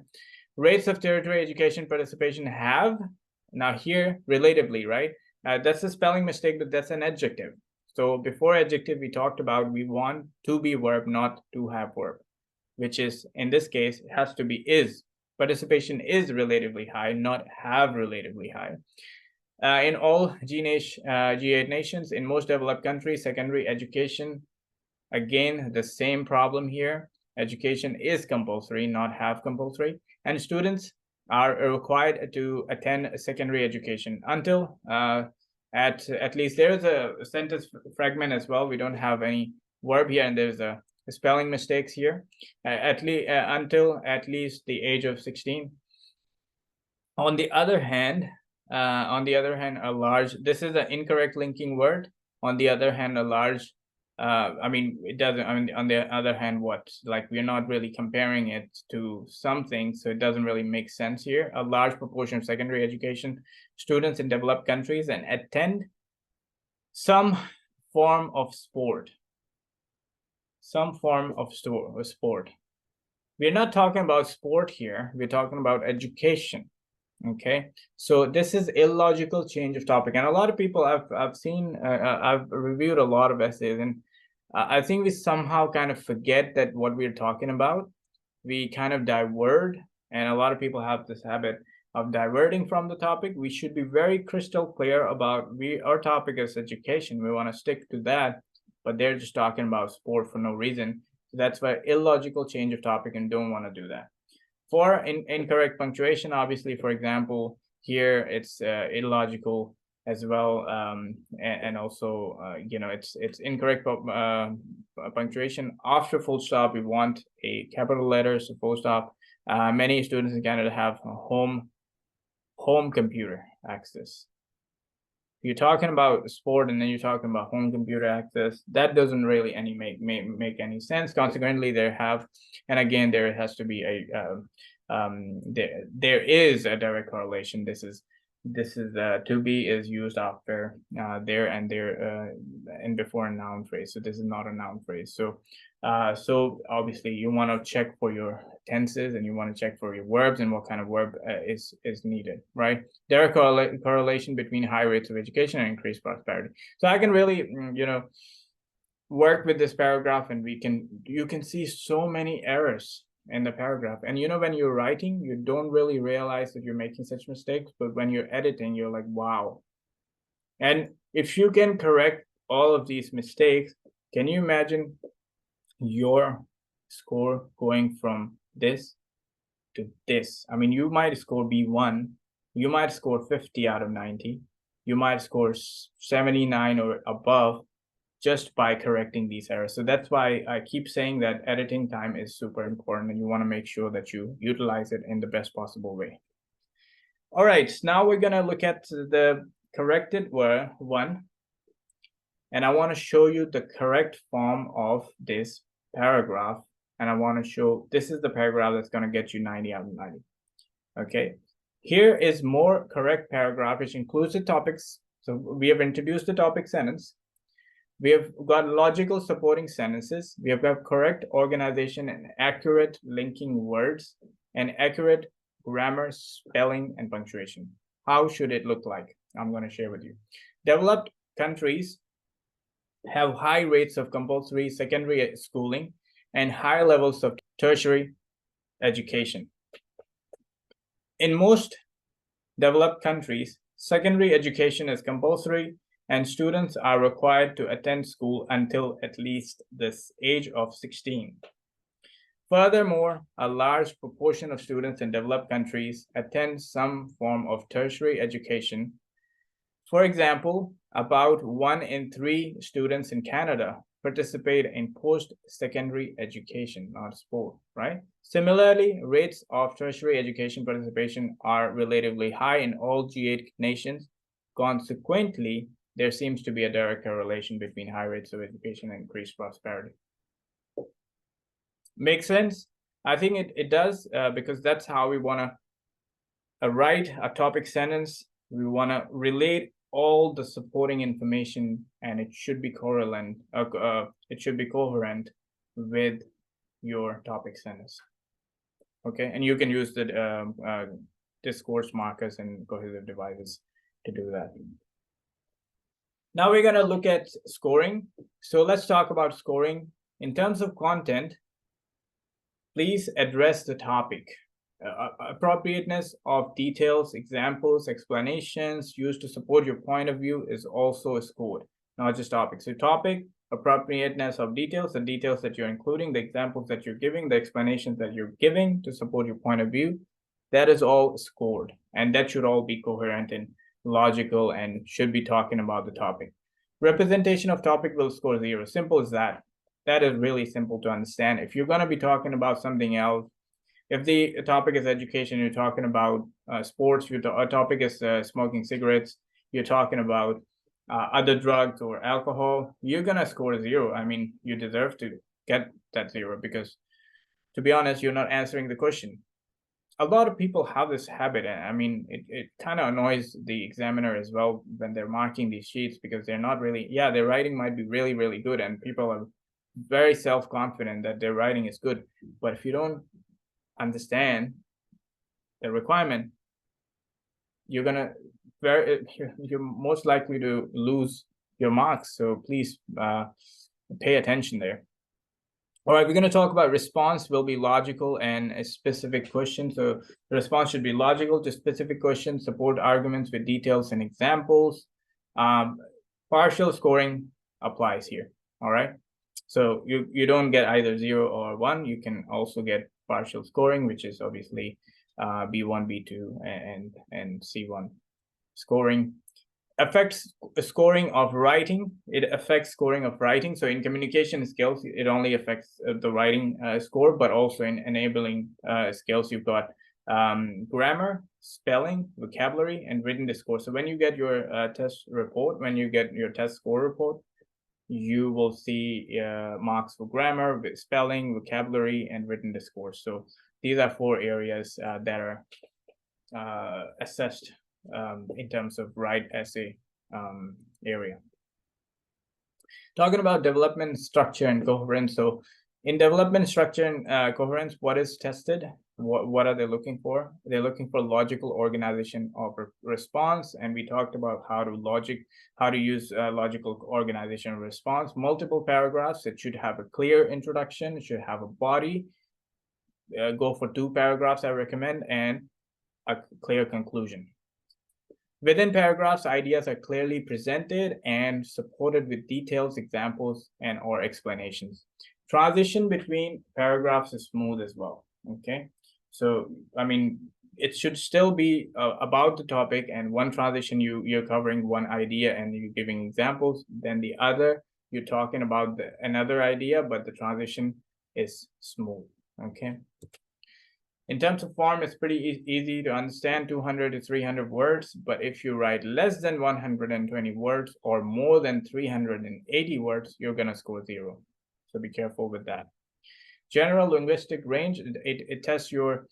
S1: Rates of tertiary education participation have, now here, relatively, right? That's a spelling mistake, but that's an adjective. So before adjective, we talked about we want to be verb, not to have verb, which is, in this case, it has to be is. Participation is relatively high, not have relatively high. In all G8 nations, in most developed countries, secondary education, again, the same problem here. Education is compulsory, not have compulsory, and students are required to attend secondary education until at least there's a sentence fragment as well. We don't have any verb here, and there's a spelling mistakes here. Until at least the age of 16. On the other hand, a large, this is an incorrect linking word. On the other hand, a large, I mean, it doesn't, I mean, on the other hand, what? Like, we're not really comparing it to something, so it doesn't really make sense here. A large proportion of secondary education students in developed countries and attend some form of sport. Some form of sport. We're not talking about sport here. We're talking about education. Okay, so this is illogical change of topic, and a lot of people I've seen, I've reviewed a lot of essays, and I think we somehow kind of forget that what we're talking about. We kind of divert, and a lot of people have this habit of diverting from the topic. We should be very crystal clear about our topic is education. We want to stick to that, but they're just talking about sport for no reason. So that's why illogical change of topic, and don't want to do that. For incorrect punctuation, obviously, for example, here it's illogical as well, and also it's incorrect punctuation. After full stop, we want a capital letter, so full stop. Many students in Canada have a home computer access. You're talking about sport and then you're talking about home computer access. That doesn't really make any sense. Consequently, there has to be a there is a direct correlation. This is to be is used after there and there and before a noun phrase. So this is not a noun phrase. So so obviously you want to check for your tenses and you want to check for your verbs and what kind of verb is needed, right? There are correlation between high rates of education and increased prosperity. So I can really work with this paragraph, and you can see so many errors in the paragraph. And when you're writing, you don't really realize that you're making such mistakes, but when you're editing, you're like, wow. And if you can correct all of these mistakes, can you imagine your score going from this to this? I mean, you might score B1, you might score 50 out of 90, you might score 79 or above just by correcting these errors. So that's why I keep saying that editing time is super important, and you want to make sure that you utilize it in the best possible way. All right, now we're going to look at the corrected one, and I want to show you the correct form of this paragraph, and I want to show this is the paragraph that's going to get you 90 out of 90. Okay, here is more correct paragraph, which includes the topics. So we have introduced the topic sentence. We have got logical supporting sentences. We have got correct organization and accurate linking words and accurate grammar, spelling, and punctuation. How should it look like? I'm going to share with you. Developed countries have high rates of compulsory secondary schooling and high levels of tertiary education. In most developed countries, secondary education is compulsory, and students are required to attend school until at least the age of 16. Furthermore, a large proportion of students in developed countries attend some form of tertiary education. For example, about 1 in 3 students in Canada participate in post-secondary education, not sport, right? Similarly, rates of tertiary education participation are relatively high in all G8 nations. Consequently, there seems to be a direct correlation between high rates of education and increased prosperity. Make sense? I think it does, because that's how we want to write a topic sentence. We want to relate all the supporting information, and it should be coherent. It should be coherent with your topic sentence. Okay, and you can use the discourse markers and cohesive devices to do that. Now we're going to look at scoring. So let's talk about scoring. In terms of content, please address the topic. Appropriateness of details, examples, explanations used to support your point of view is also scored, not just topic. So topic, appropriateness of details, the details that you're including, the examples that you're giving, the explanations that you're giving to support your point of view, that is all scored. And that should all be coherent and logical and should be talking about the topic. Representation of topic will score 0. Simple as that. That is really simple to understand. If you're going to be talking about something else, if the topic is education, you're talking about sports, your topic is smoking cigarettes, you're talking about other drugs or alcohol, you're going to score 0. I mean, you deserve to get that 0 because, to be honest, you're not answering the question. A lot of people have this habit, and I mean, it kind of annoys the examiner as well when they're marking these sheets because they're not really, yeah, their writing might be really, really good, and people are very self-confident that their writing is good. But if you don't understand the requirement, you're most likely to lose your marks. So please pay attention there. All right, we're going to talk about response will be logical and a specific question. So the response should be logical to specific questions, support arguments with details and examples. Partial scoring applies here. All right. So you don't get either 0 or 1. You can also get partial scoring, which is obviously B1, B2, and C1 scoring. Affects scoring of writing. It affects scoring of writing. So in communication skills, it only affects the writing score, but also in enabling skills, you've got grammar, spelling, vocabulary, and written discourse. So when you get your test report, when you get your test score report, you will see marks for grammar, spelling, vocabulary, and written discourse. So these are 4 areas that are assessed in terms of write essay area. Talking about development structure and coherence. So in development structure and coherence, what is tested? What are they looking for? They're looking for logical organization of response, and we talked about how to use logical organization of response. Multiple paragraphs. It should have a clear introduction. It should have a body. Go for 2 paragraphs, I recommend, and a clear conclusion. Within paragraphs, ideas are clearly presented and supported with details, examples, and or explanations. Transition between paragraphs is smooth as well. Okay, so I mean, it should still be about the topic, and one transition you're covering one idea and you're giving examples. Then the other you're talking about another idea, but the transition is smooth. Okay. In terms of form, it's pretty easy to understand, 200 to 300 words. But if you write less than 120 words or more than 380 words, you're going to score 0. So be careful with that. General linguistic range, it tests your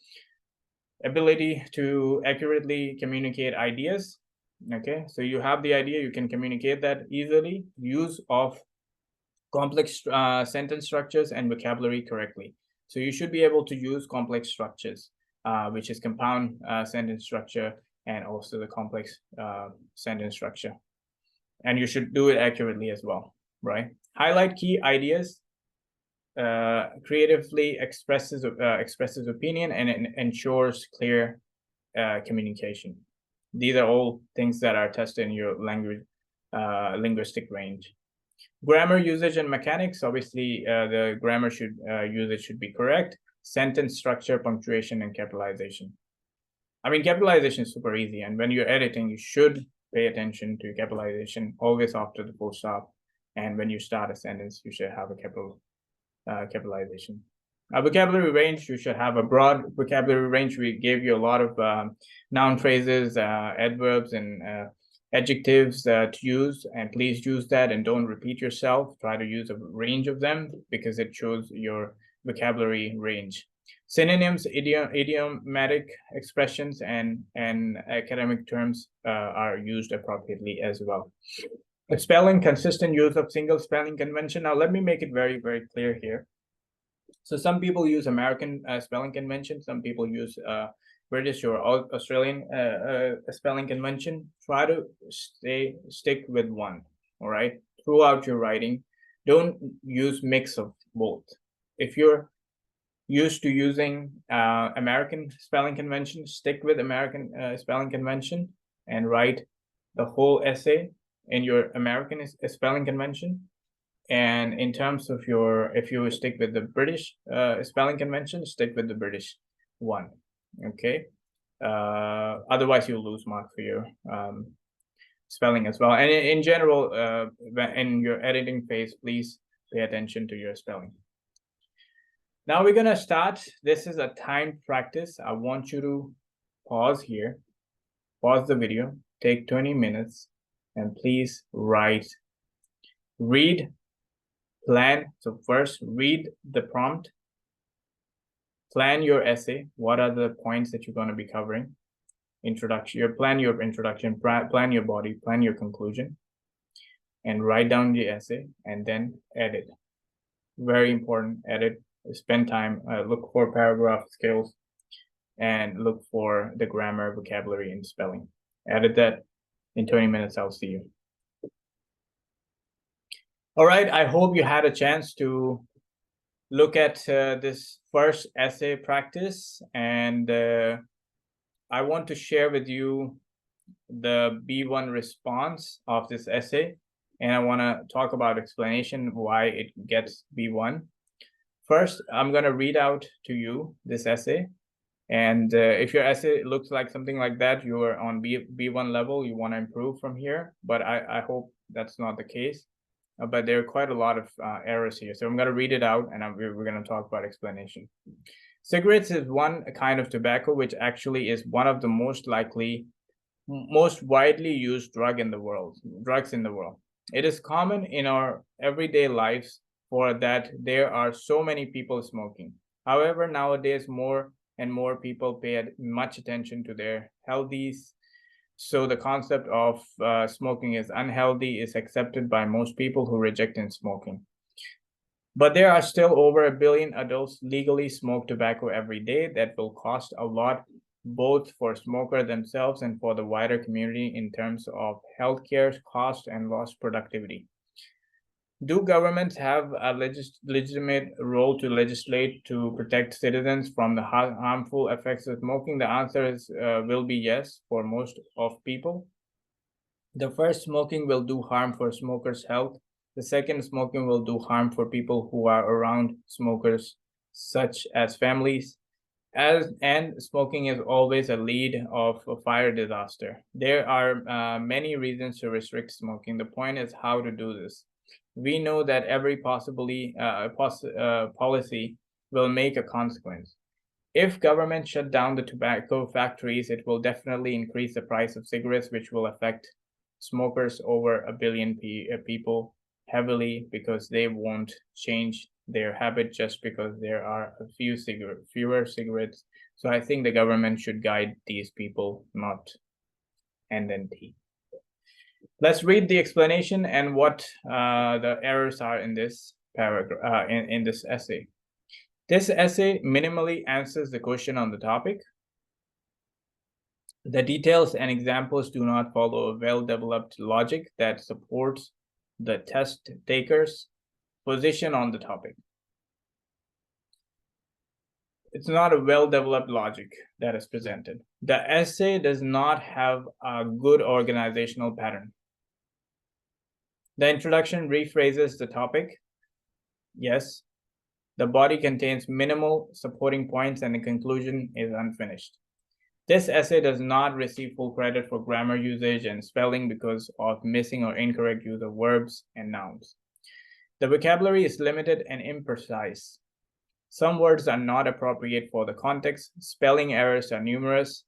S1: ability to accurately communicate ideas. Okay, so you have the idea, you can communicate that easily. Use of complex sentence structures and vocabulary correctly. So you should be able to use complex structures, which is compound sentence structure and also the complex sentence structure. And you should do it accurately as well, right? Highlight key ideas, creatively expresses opinion, and it ensures clear communication. These are all things that are tested in your language linguistic range. Grammar usage and mechanics, obviously the grammar usage should be correct. Sentence structure, punctuation, and capitalization. I mean, capitalization is super easy, and when you're editing, you should pay attention to capitalization always after the full stop. And when you start a sentence, you should have a capitalization. A vocabulary range, you should have a broad vocabulary range. We gave you a lot of noun phrases, adverbs, and adjectives to use, and please use that and don't repeat yourself. Try to use a range of them because it shows your vocabulary range. Synonyms, idiomatic expressions, and academic terms are used appropriately as well. Spelling, consistent use of single spelling convention. Now, let me make it very, very clear here. So some people use American spelling convention. Some people use British or Australian spelling convention. Try to stick with one, all right? Throughout your writing, don't use mix of both. If you're used to using American spelling convention, stick with American spelling convention and write the whole essay in your American spelling convention. And in terms of if you stick with the British spelling convention, stick with the British one, okay? Otherwise you'll lose marks for your spelling as well. And in general, in your editing phase, please pay attention to your spelling. Now we're gonna start. This is a timed practice. I want you to pause here, pause the video, take 20 minutes, and please write, read, plan. So first, read the prompt, plan your essay. What are the points that you're going to be covering? Introduction, plan your introduction, plan your body, plan your conclusion, and write down the essay, and then edit. Very important, edit. Spend time, look for paragraph skills, and look for the grammar, vocabulary, and spelling. Edit that. In 20 minutes, I'll see you. All right, I hope you had a chance to look at this first essay practice, and I want to share with you the B1 response of this essay, and I want to talk about explanation why it gets B1. First, I'm going to read out to you this essay, and if your essay looks like something like that, you are on B1 level, you want to improve from here, but I hope that's not the case. But there are quite a lot of errors here. So I'm going to read it out, and we're going to talk about explanation. Cigarettes is one kind of tobacco which actually is one of the most widely used drugs in the world. It is common in our everyday lives for that there are so many people smoking. However, nowadays more and more people pay much attention to their healthies. So the concept of smoking is unhealthy is accepted by most people who reject smoking. But there are still over 1 billion adults legally smoke tobacco every day. That will cost a lot, both for smokers themselves and for the wider community in terms of healthcare cost and lost productivity. Do governments have a legitimate role to legislate to protect citizens from the harmful effects of smoking? The answer will be yes for most of people. The first, smoking will do harm for smokers' health. The second, smoking will do harm for people who are around smokers, such as families. And smoking is always a lead of a fire disaster. There are many reasons to restrict smoking. The point is how to do this. We know that every policy will make a consequence. If government shut down the tobacco factories, it will definitely increase the price of cigarettes, which will affect smokers over 1 billion people heavily, because they won't change their habit just because there are fewer cigarettes. So I think the government should guide these people, not NNT. Let's read the explanation and what the errors are in this paragraph, in this essay. This essay minimally answers the question on the topic. The details and examples do not follow a well-developed logic that supports the test taker's position on the topic. It's not a well-developed logic that is presented. The essay does not have a good organizational pattern. The introduction rephrases the topic. Yes. The body contains minimal supporting points and the conclusion is unfinished. This essay does not receive full credit for grammar usage and spelling because of missing or incorrect use of verbs and nouns. The vocabulary is limited and imprecise. Some words are not appropriate for the context, spelling errors are numerous,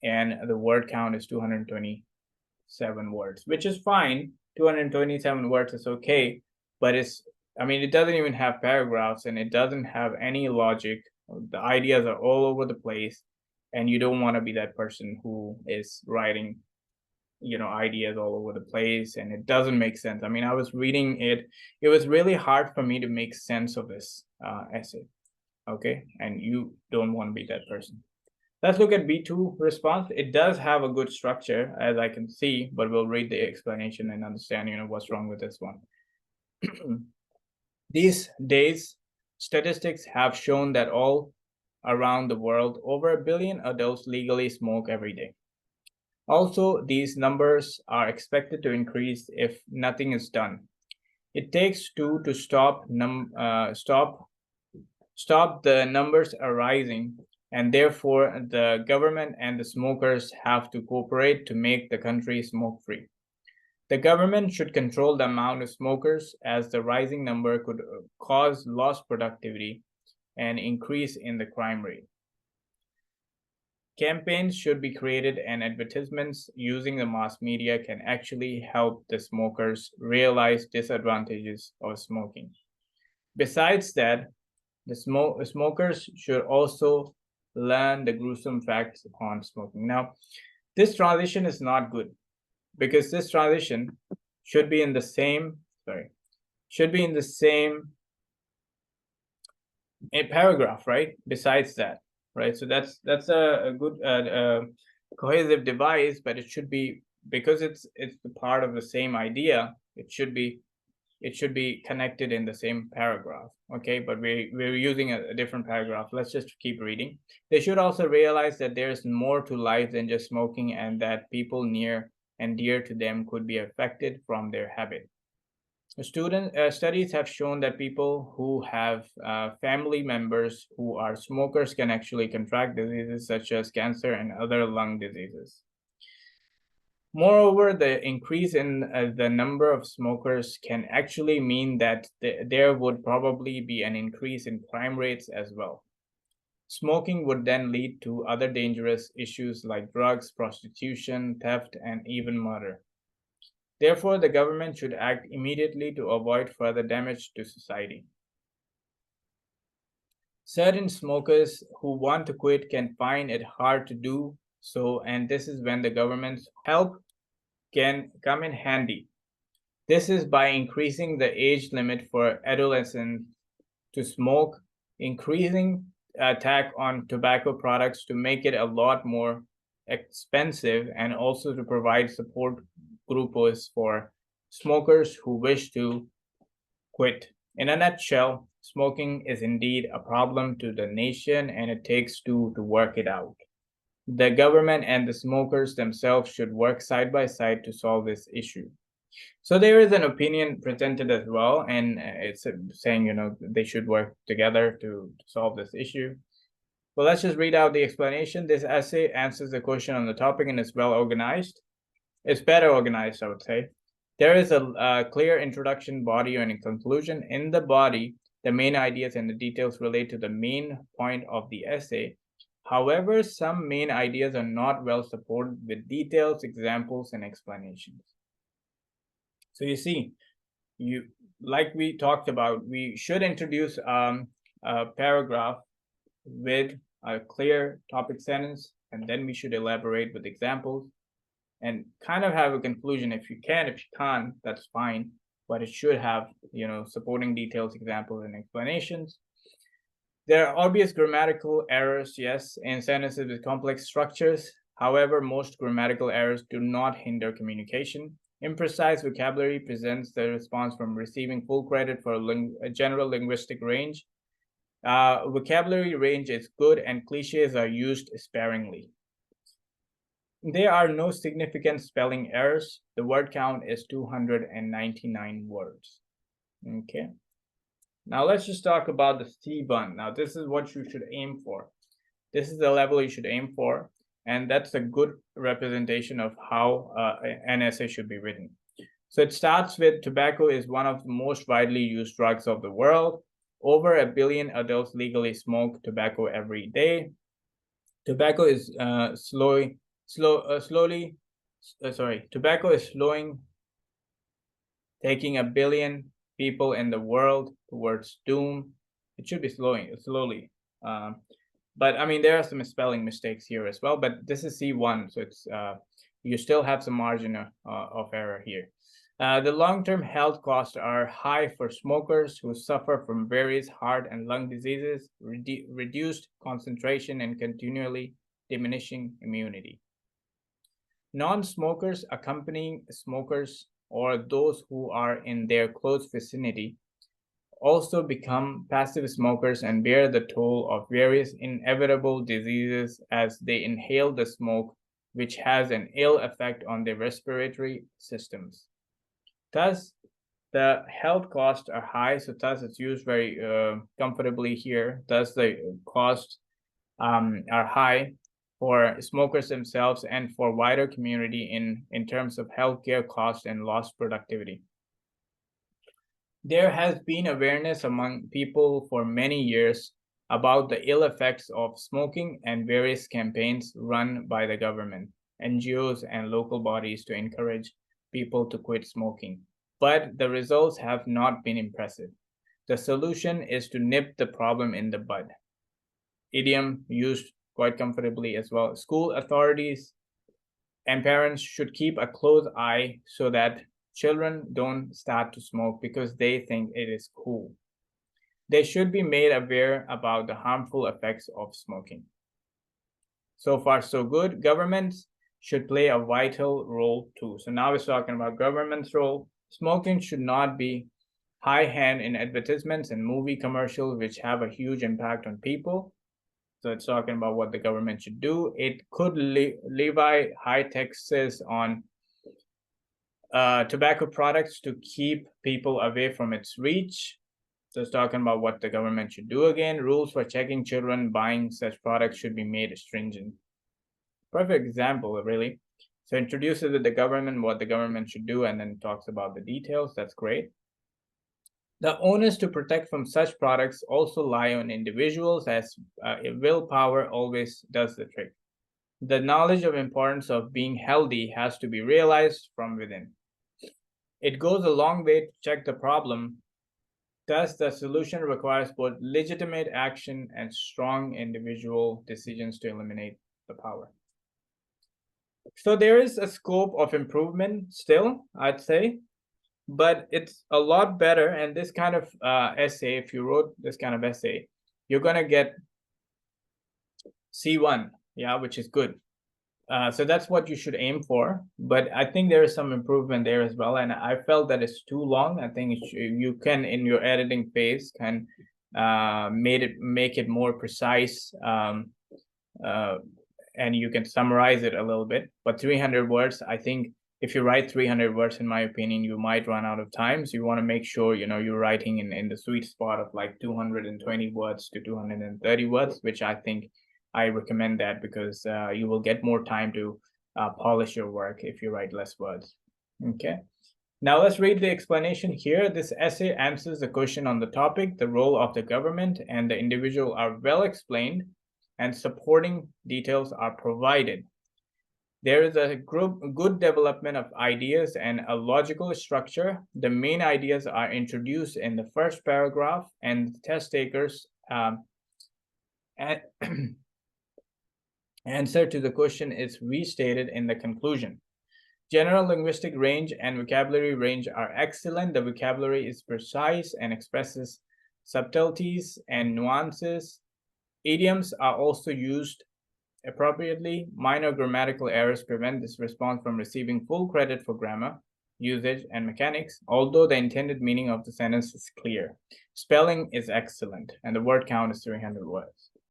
S1: and the word count is 227 words, which is fine. 227 words is okay, but it doesn't even have paragraphs and it doesn't have any logic. The ideas are all over the place, and you don't want to be that person who is writing ideas all over the place and it doesn't make sense. I was reading it was really hard for me to make sense of this essay. Okay, and you don't want to be that person. Let's look at B2 response. It does have a good structure, as I can see, but we'll read the explanation and understand what's wrong with this one. These days, statistics have shown that all around the world, over 1 billion adults legally smoke every day. Also, these numbers are expected to increase if nothing is done. It takes two to stop the numbers arising, and therefore the government and the smokers have to cooperate to make the country smoke-free. The government should control the amount of smokers, as the rising number could cause lost productivity and increase in the crime rate. Campaigns should be created, and advertisements using the mass media can actually help the smokers realize disadvantages of smoking. Besides that, the smokers should also learn the gruesome facts on smoking. Now, this transition is not good, because this transition should be in the same paragraph, right? Besides that, right? So that's a good cohesive device, but it should be, because it's the part of the same idea, it should be connected in the same paragraph. Okay, but we're using a different paragraph. Let's just keep reading. They should also realize that there's more to life than just smoking, and that people near and dear to them could be affected from their habit. Studies have shown that people who have family members who are smokers can actually contract diseases such as cancer and other lung diseases. Moreover, the increase in the number of smokers can actually mean that there would probably be an increase in crime rates as well. Smoking would then lead to other dangerous issues like drugs, prostitution, theft, and even murder. Therefore, the government should act immediately to avoid further damage to society. Certain smokers who want to quit can find it hard to do so, and this is when the government's help can come in handy. This is by increasing the age limit for adolescents to smoke, increasing tax on tobacco products to make it a lot more expensive, and also to provide support groups for smokers who wish to quit. In a nutshell, smoking is indeed a problem to the nation, and it takes two to work it out. The government and the smokers themselves should work side by side to solve this issue. So there is an opinion presented as well, and it's saying, they should work together to solve this issue. Well, let's just read out the explanation. This essay answers the question on the topic and is well organized. It's better organized, I would say. There is a clear introduction, body, and a conclusion. In the body, the main ideas and the details relate to the main point of the essay. However, some main ideas are not well supported with details, examples, and explanations. So you see, like we talked about, we should introduce a paragraph with a clear topic sentence, and then we should elaborate with examples and kind of have a conclusion if you can. If you can't, that's fine, but it should have supporting details, examples, and explanations. There are obvious grammatical errors, yes, in sentences with complex structures. However, most grammatical errors do not hinder communication. Imprecise vocabulary presents the response from receiving full credit for a general linguistic range. Vocabulary range is good, and cliches are used sparingly. There are no significant spelling errors. The word count is 299 words. Okay. Now let's just talk about the C1. Now this is what you should aim for. This is the level you should aim for. and that's a good representation of how an essay should be written. So it starts with tobacco is one of the most widely used drugs of the world. Over 1 billion adults legally smoke tobacco every day. Tobacco is tobacco is slowing, taking 1 billion people in the world towards doom. It should be slowly. But I mean, there are some spelling mistakes here as well, but this is C1, so it's you still have some margin of error here. The long-term health costs are high for smokers who suffer from various heart and lung diseases, reduced concentration, and continually diminishing immunity. Non-smokers accompanying smokers or those who are in their close vicinity also become passive smokers and bear the toll of various inevitable diseases as they inhale the smoke, which has an ill effect on their respiratory systems. Thus, the health costs are high, so thus it's used very comfortably here. Thus, the costs are high for smokers themselves and for wider community in terms of healthcare costs and lost productivity. There has been awareness among people for many years about the ill effects of smoking and various campaigns run by the government, NGOs, and local bodies to encourage people to quit smoking. But the results have not been impressive. The solution is to nip the problem in the bud. Idiom used quite comfortably as well. School authorities and parents should keep a close eye so that children don't start to smoke because they think it is cool. They should be made aware about the harmful effects of smoking. So far, so good. Governments should play a vital role too. So now we're talking about government's role. Smoking should not be high hand in advertisements and movie commercials, which have a huge impact on people. So it's talking about what the government should do. It could levy high taxes on tobacco products to keep people away from its reach. So it's talking about what the government should do again. Rules for checking children buying such products should be made stringent. Perfect example, really. So introduces the government, what the government should do, and then talks about the details. That's great. The onus to protect from such products also lie on individuals, as willpower always does the trick. The knowledge of importance of being healthy has to be realized from within. It goes a long way to check the problem. Thus, the solution requires both legitimate action and strong individual decisions to eliminate the power. So there is a scope of improvement still, I'd say, but it's a lot better. And this kind of essay, if you wrote this kind of essay, you're going to get C1, yeah, which is good. So that's what you should aim for. But I think there is some improvement there as well. And I felt that it's too long. I think you can, in your editing phase, can make it more precise. And you can summarize it a little bit. But 300 words, I think if you write 300 words, in my opinion, you might run out of time. So you want to make sure, you're writing in the sweet spot of like 220 words to 230 words, which I think I recommend that because you will get more time to polish your work if you write less words. Okay. Now let's read the explanation here. This essay answers the question on the topic. The role of the government and the individual are well explained, and supporting details are provided. There is a good development of ideas and a logical structure. The main ideas are introduced in the first paragraph, and the test takers answer to the question is restated in the conclusion. General linguistic range and vocabulary range are excellent. The vocabulary is precise and expresses subtleties and nuances. Idioms are also used appropriately. Minor grammatical errors prevent this response from receiving full credit for grammar, usage, and mechanics, although the intended meaning of the sentence is clear. Spelling is excellent, and the word count is 300 words.